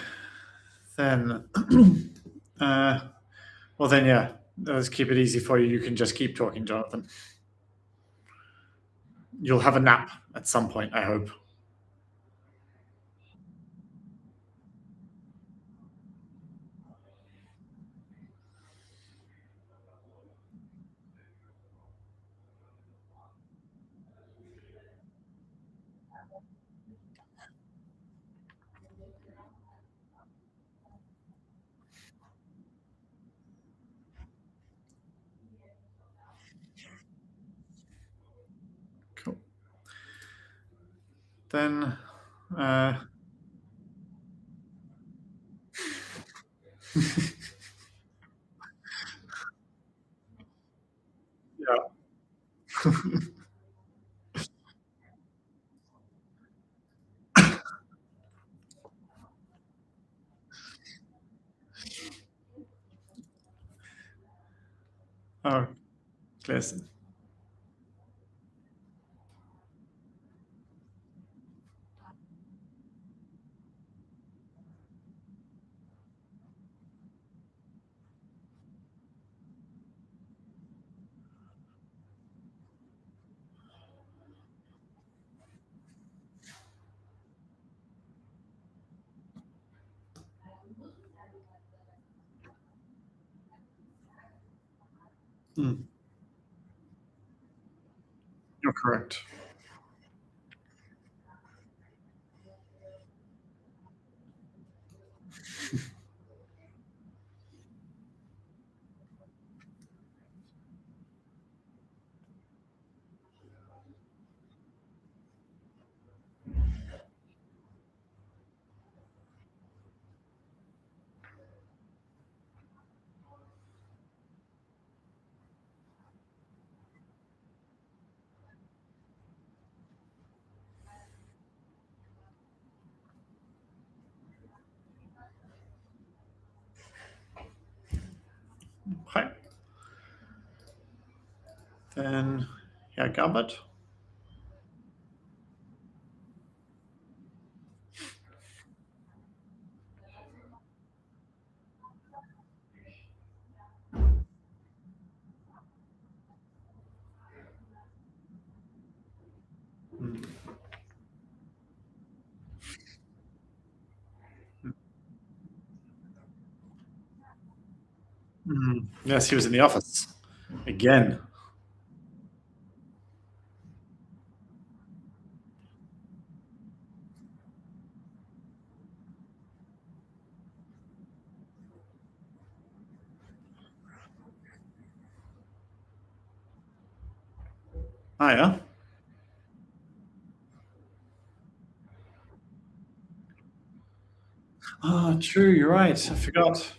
then, uh, well, then, yeah, let's keep it easy for you. You can just keep talking, Jonathan. You'll have a nap at some point, I hope. Cool. Then, uh, yeah. Oh, listen. Mm, you're correct. then, yeah, Garbett. Yes, he was in the office again. Ah, yeah. Ah, true. You're right. I forgot.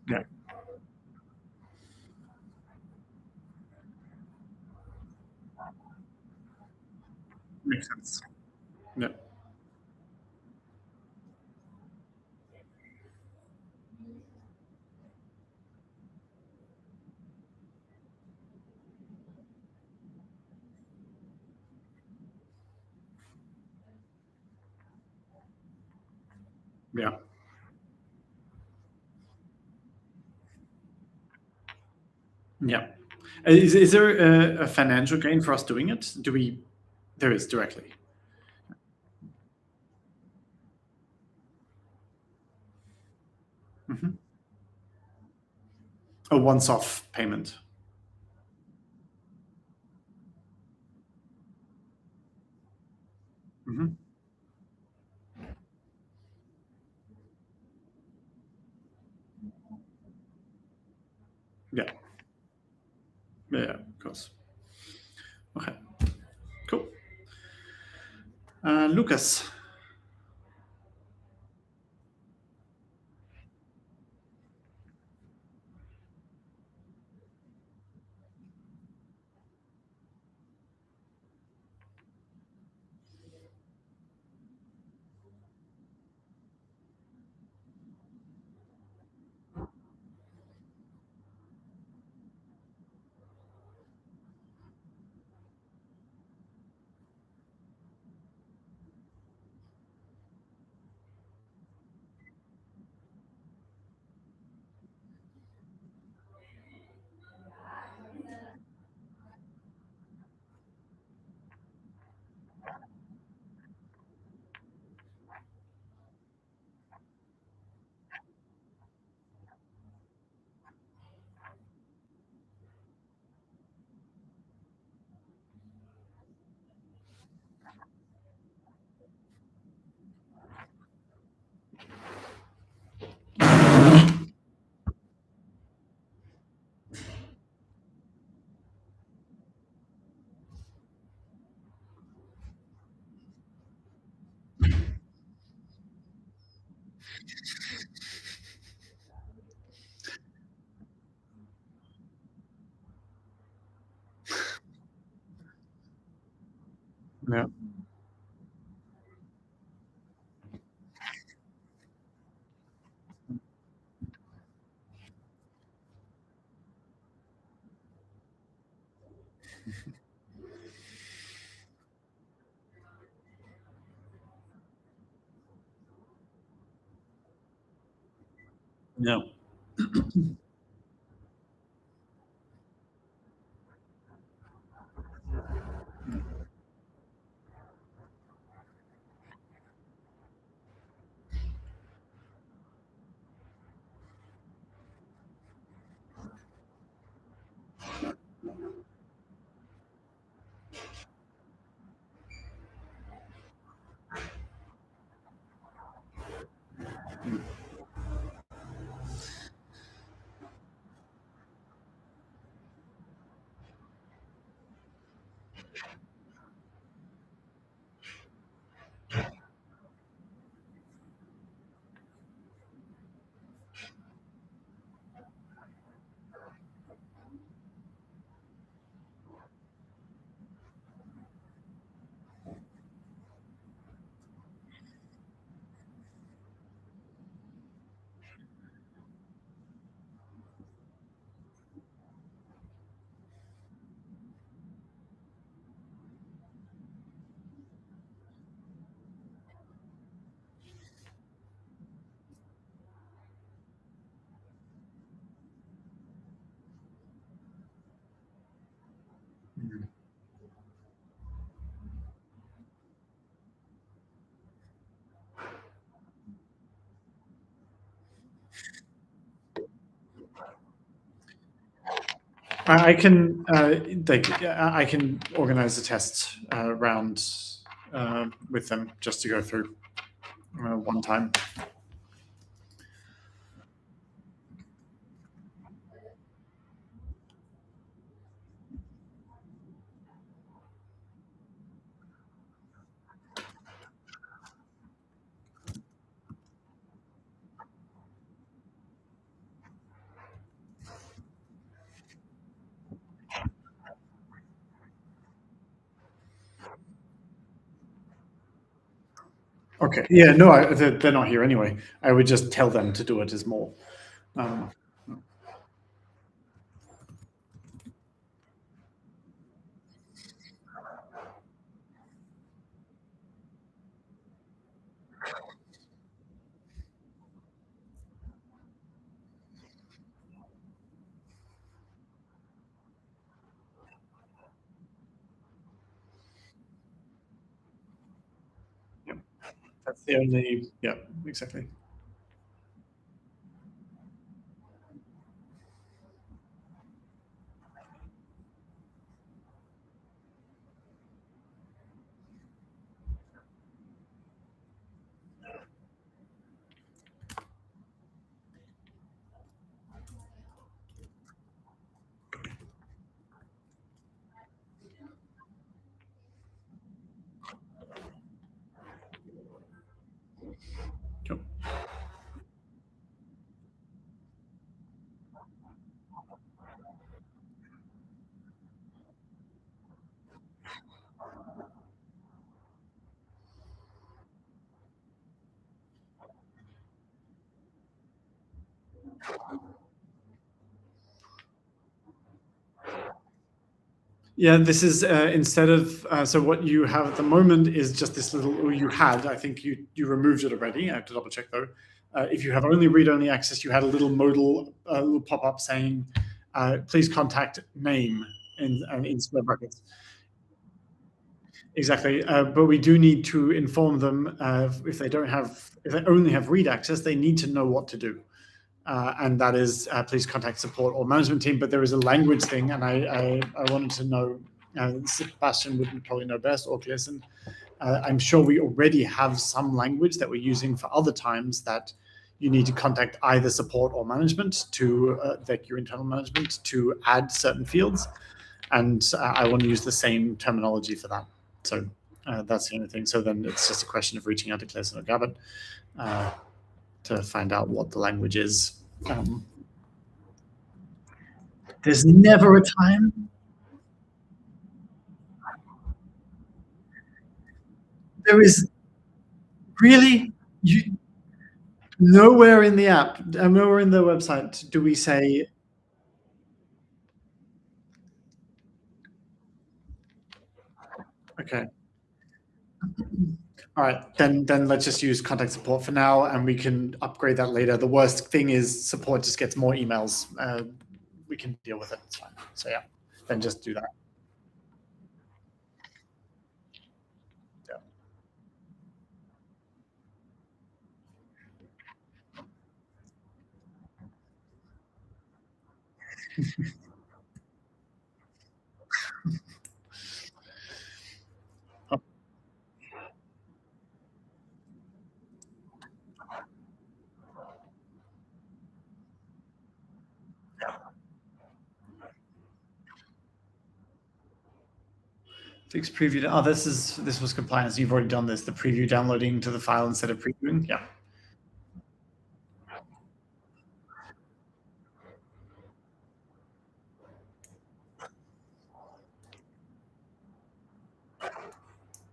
Yeah, makes sense. Yeah, yeah, yeah. Is there a financial gain for us doing it? Do we? There is directly. Mhm. A once-off payment. Mhm. Yeah, yeah, of course. Okay, cool. Lucas. Yeah. No. I can I can organize the test round with them just to go through one time. Okay. Yeah. No, they're not here anyway. I would just tell them to do it as more. That's the only. Yeah. Exactly. Yep. Yeah, this is instead of so what you have at the moment is just this little, or you had, I think you removed it already. I have to double check though. If you have only read-only access, you had a little modal, little pop-up saying, "Please contact name" in square brackets. Exactly, but we do need to inform them if they don't have, if they only have read access, they need to know what to do. And that is please contact support or management team. But there is a language thing, and I wanted to know. Sebastian would probably know best, or Clearson. I'm sure we already have some language that we're using for other times that you need to contact either support or management to like your internal management to add certain fields, and I want to use the same terminology for that. So that's the only thing. So then it's just a question of reaching out to Clearson or Gabbard to find out what the language is. There's never a time. There is really nowhere in the app, nowhere in the website do we say. Okay. All right, then let's just use contact support for now, and we can upgrade that later. The worst thing is support just gets more emails. We can deal with it. It's fine. So yeah, then just do that. Fix preview. Oh, this was compliance. You've already done this. The preview downloading to the file instead of previewing. Yeah.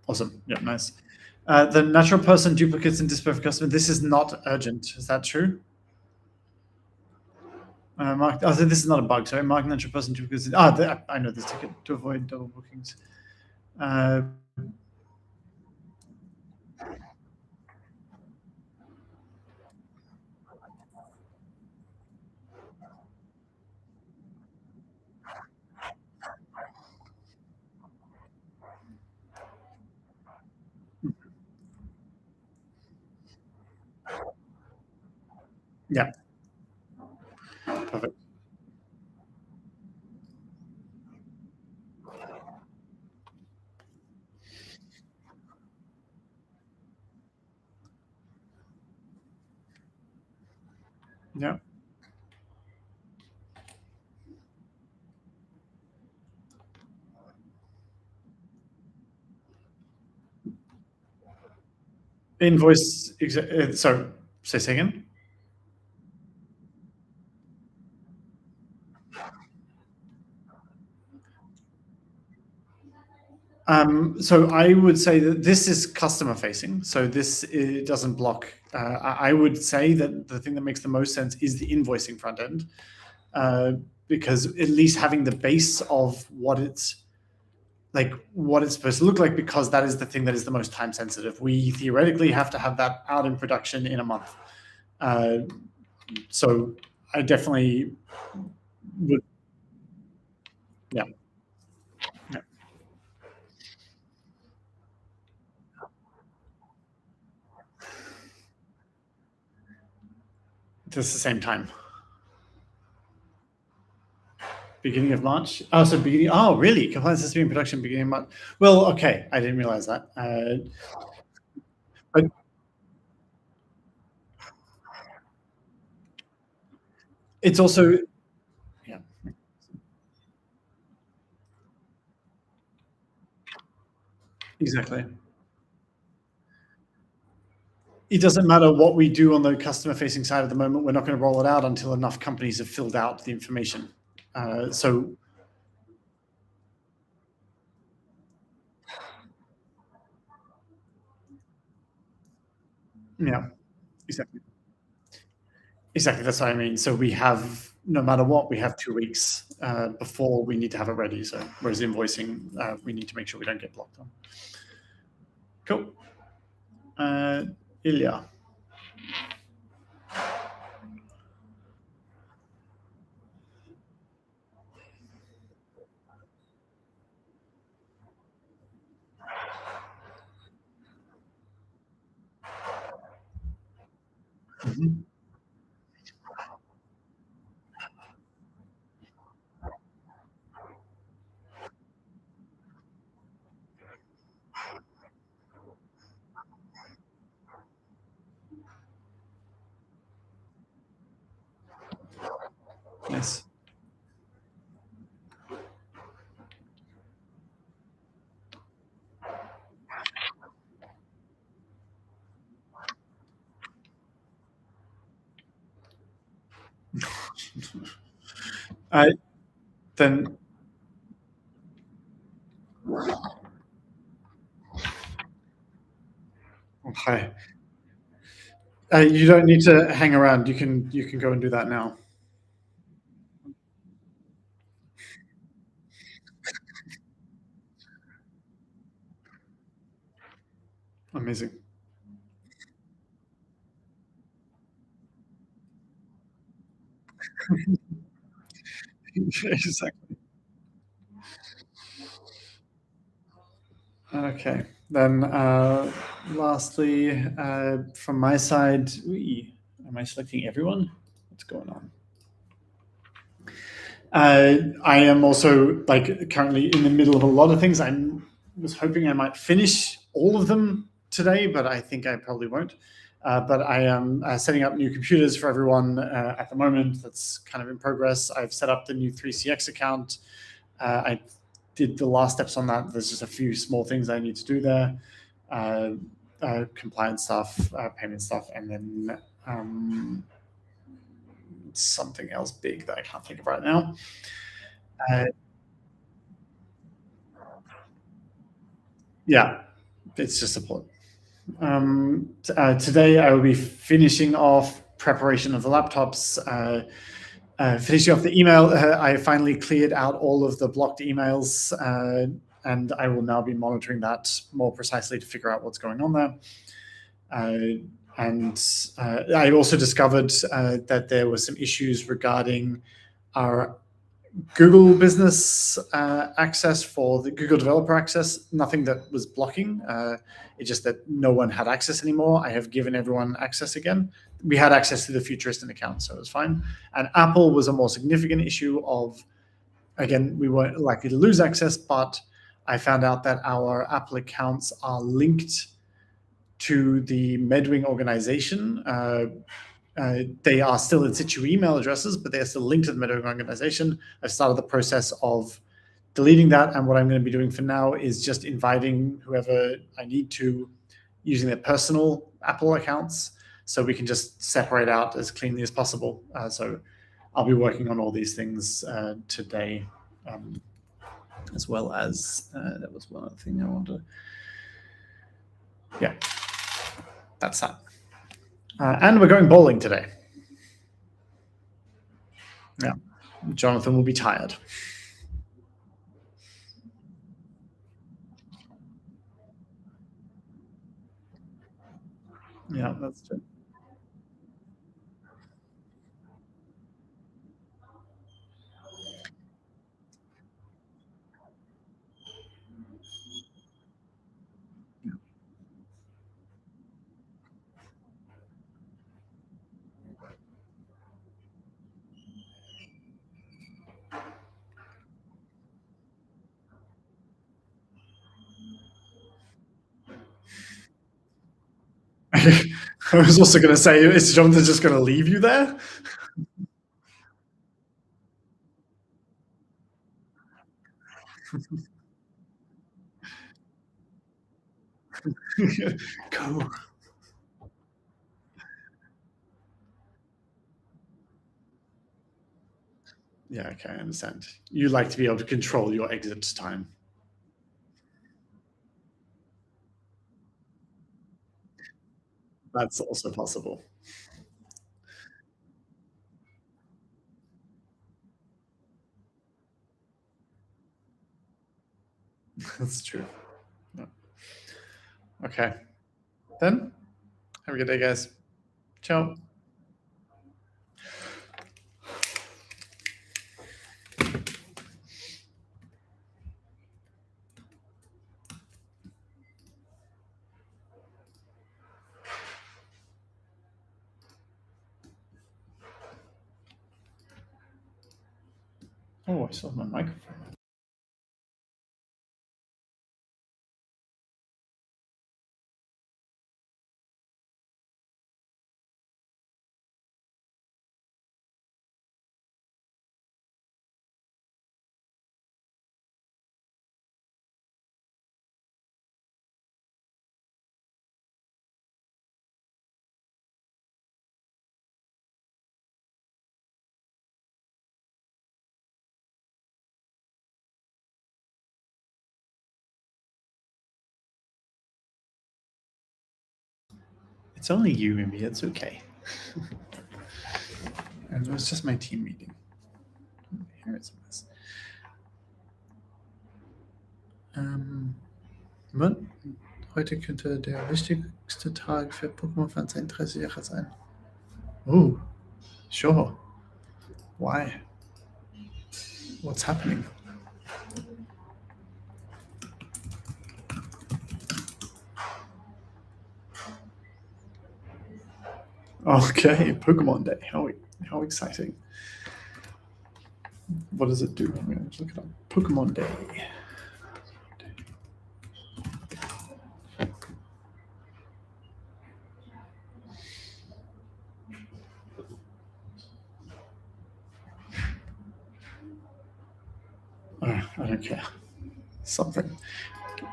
Awesome. Yeah, nice. The natural person duplicates and display for customer. This is not urgent. Is that true? Mark, oh, so this is not a bug. Sorry, mark natural person duplicates. I know this ticket to avoid double bookings. Yeah. Perfect. Yeah. Invoice. Sorry, say again. So I would say that this is customer facing. So this it doesn't block. I would say that the thing that makes the most sense is the invoicing front end, because at least having the base of what it's supposed to look like, because that is the thing that is the most time sensitive. We theoretically have to have that out in production in a month. So I definitely would. Yeah. Yeah. It's the same time. Beginning of March. Oh, so beginning. Oh, really? Compliance has to be in production beginning of March. Well, okay. I didn't realize that. But it's also, yeah, exactly. It doesn't matter what we do on the customer facing side at the moment. We're not going to roll it out until enough companies have filled out the information. So yeah, exactly. Exactly. That's what I mean. So we have, no matter what, we have 2 weeks before we need to have it ready. So whereas invoicing, we need to make sure we don't get blocked on. Cool. Ilya. Mhm. Yes. Then okay. You don't need to hang around. You can go and do that now. Amazing. Exactly. Okay. Then lastly, from my side, am I selecting everyone? What's going on? I am also like currently in the middle of a lot of things. I was hoping I might finish all of them today, but I think I probably won't. But I am setting up new computers for everyone at the moment. That's kind of in progress. I've set up the new 3CX account. I did the last steps on that. There's just a few small things I need to do there. Compliance stuff, payment stuff, and then something else big that I can't think of right now. Yeah, it's just support. Today I will be finishing off preparation of the laptops, finishing off the email. I finally cleared out all of the blocked emails, and I will now be monitoring that more precisely to figure out what's going on there. And I also discovered that there were some issues regarding our Google business access for the Google developer access. Nothing that was blocking. It's just that no one had access anymore. I have given everyone access again. We had access to the Futuristic account, so it was fine. And Apple was a more significant issue of, again, we weren't likely to lose access, but I found out that our Apple accounts are linked to the Medwing organization. They are still in situ email addresses, but they're still linked to the Medwing organization. I've started the process of deleting that, and what I'm going to be doing for now is just inviting whoever I need to using their personal Apple accounts, so we can just separate out as cleanly as possible. So I'll be working on all these things today, as well as that was one other thing I wanted. Yeah, that's that. And we're going bowling today. Yeah, Jonathan will be tired. Yeah, that's true. I was also going to say, is Jonathan just going to leave you there? Go. Yeah, okay, I understand. You like to be able to control your exit time. That's also possible. That's true. Yeah. Okay. Then, have a good day, guys. Ciao. Oh, I still have my microphone. It's only you, Mimi. It's okay. And it was just my team meeting. Here it's this. But Heute könnte der wichtigste Tag für Pokémon-Fans der Interessierter sein. Oh, sure. Why? What's happening? Okay, Pokemon Day. How exciting. What does it do? I'm going to look it up. Pokemon Day. I don't care. Something.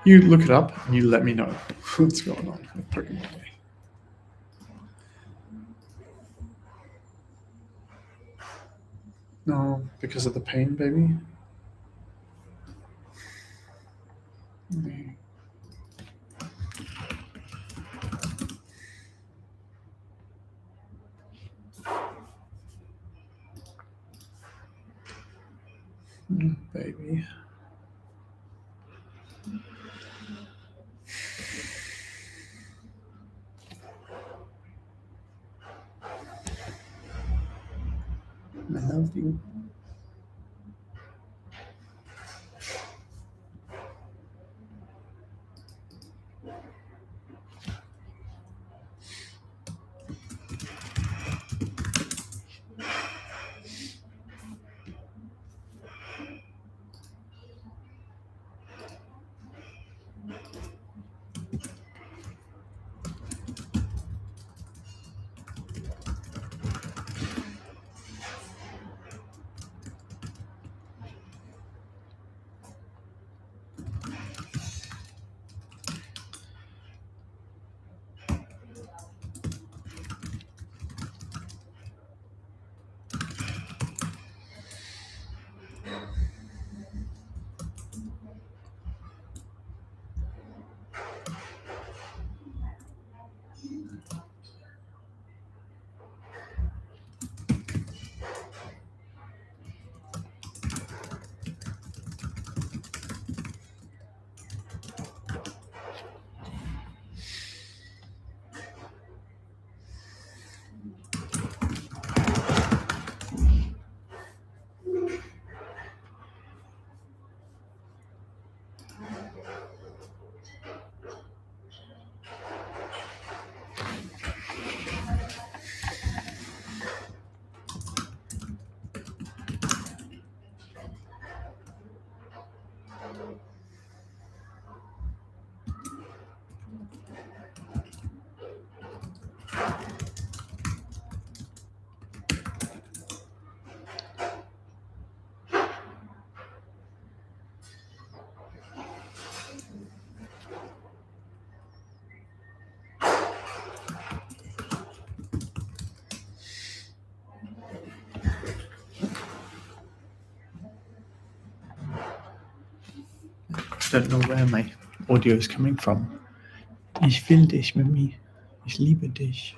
You look it up and you let me know what's going on with Pokemon Day. No, because of the pain, baby. Baby. I love you. I don't know where my audio is coming from. Ich will dich, Mimi. Ich liebe dich.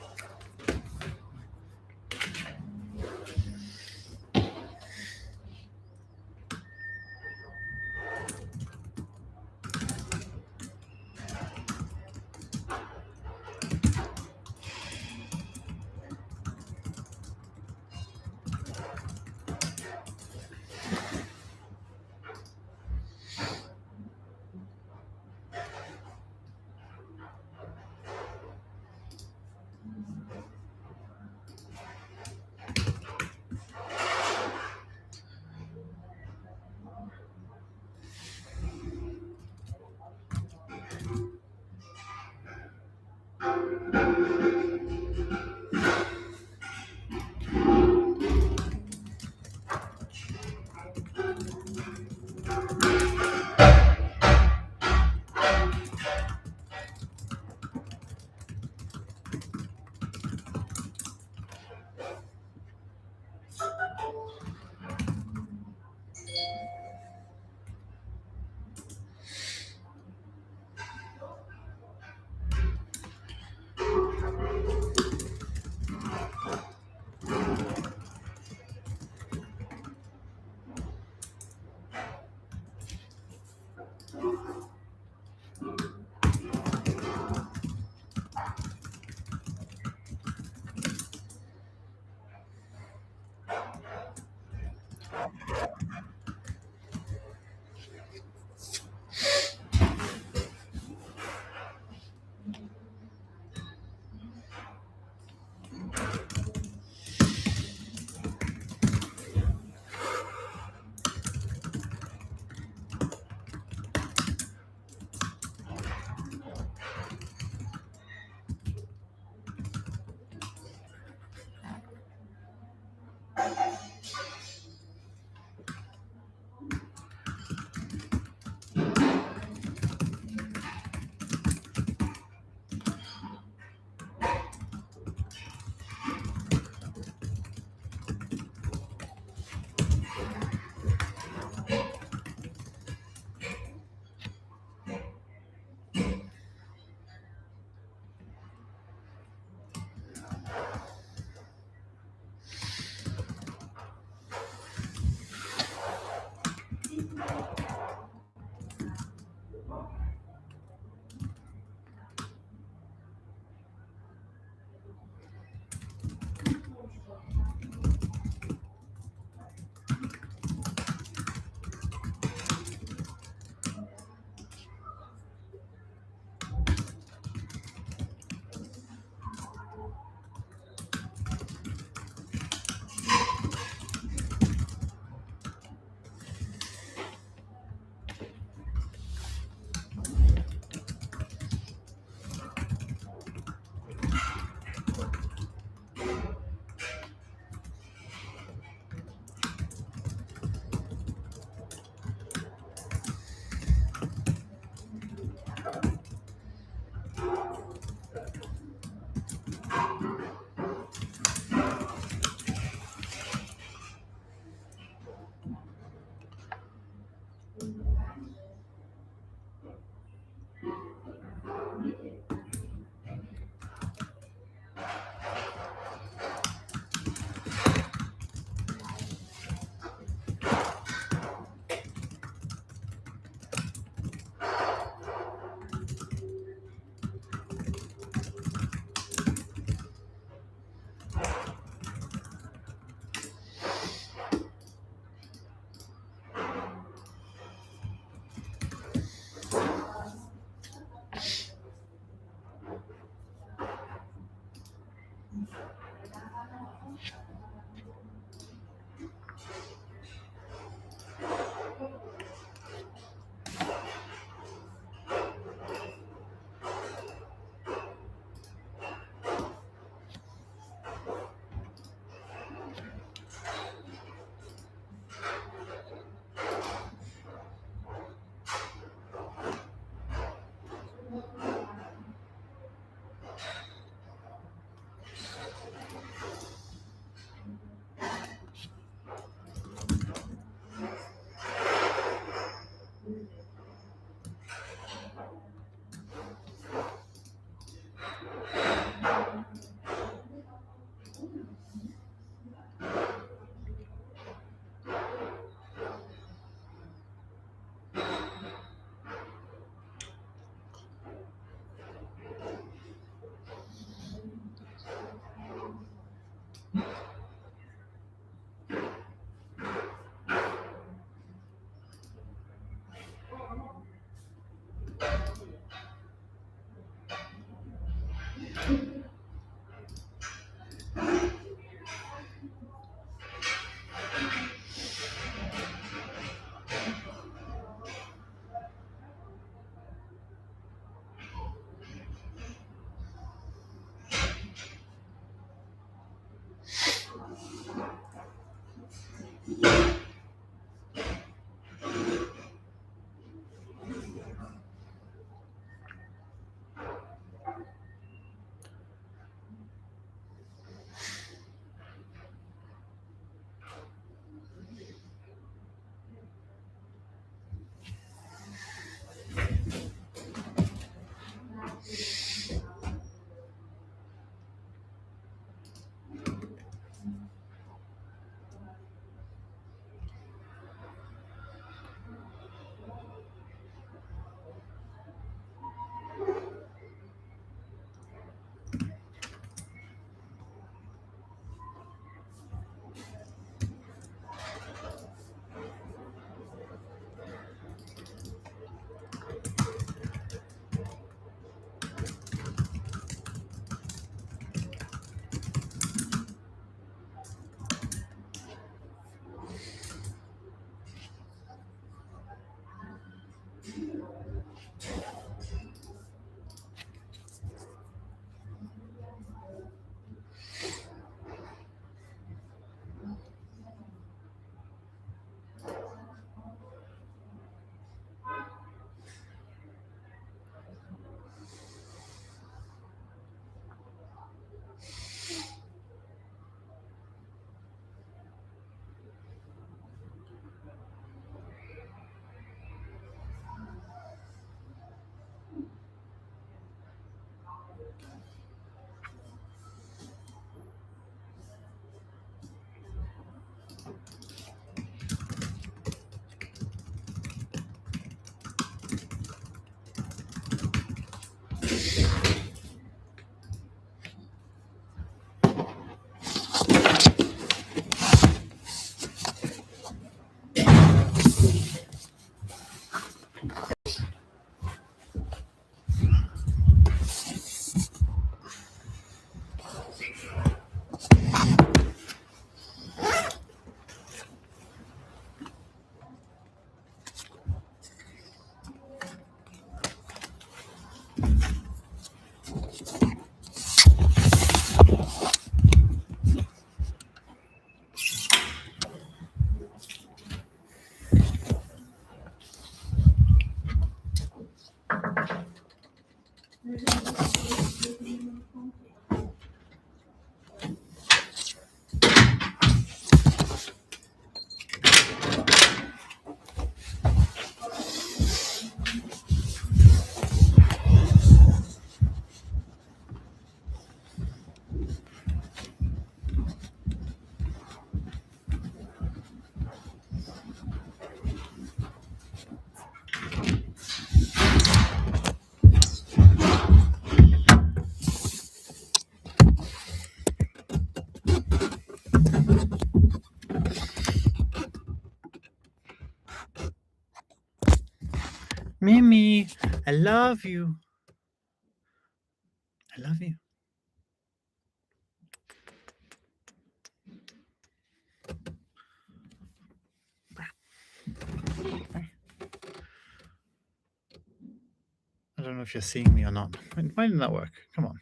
Mimi, I love you. I love you. I don't know if you're seeing me or not. Why didn't that work? Come on.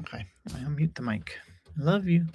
Okay, I unmute the mic. Love you.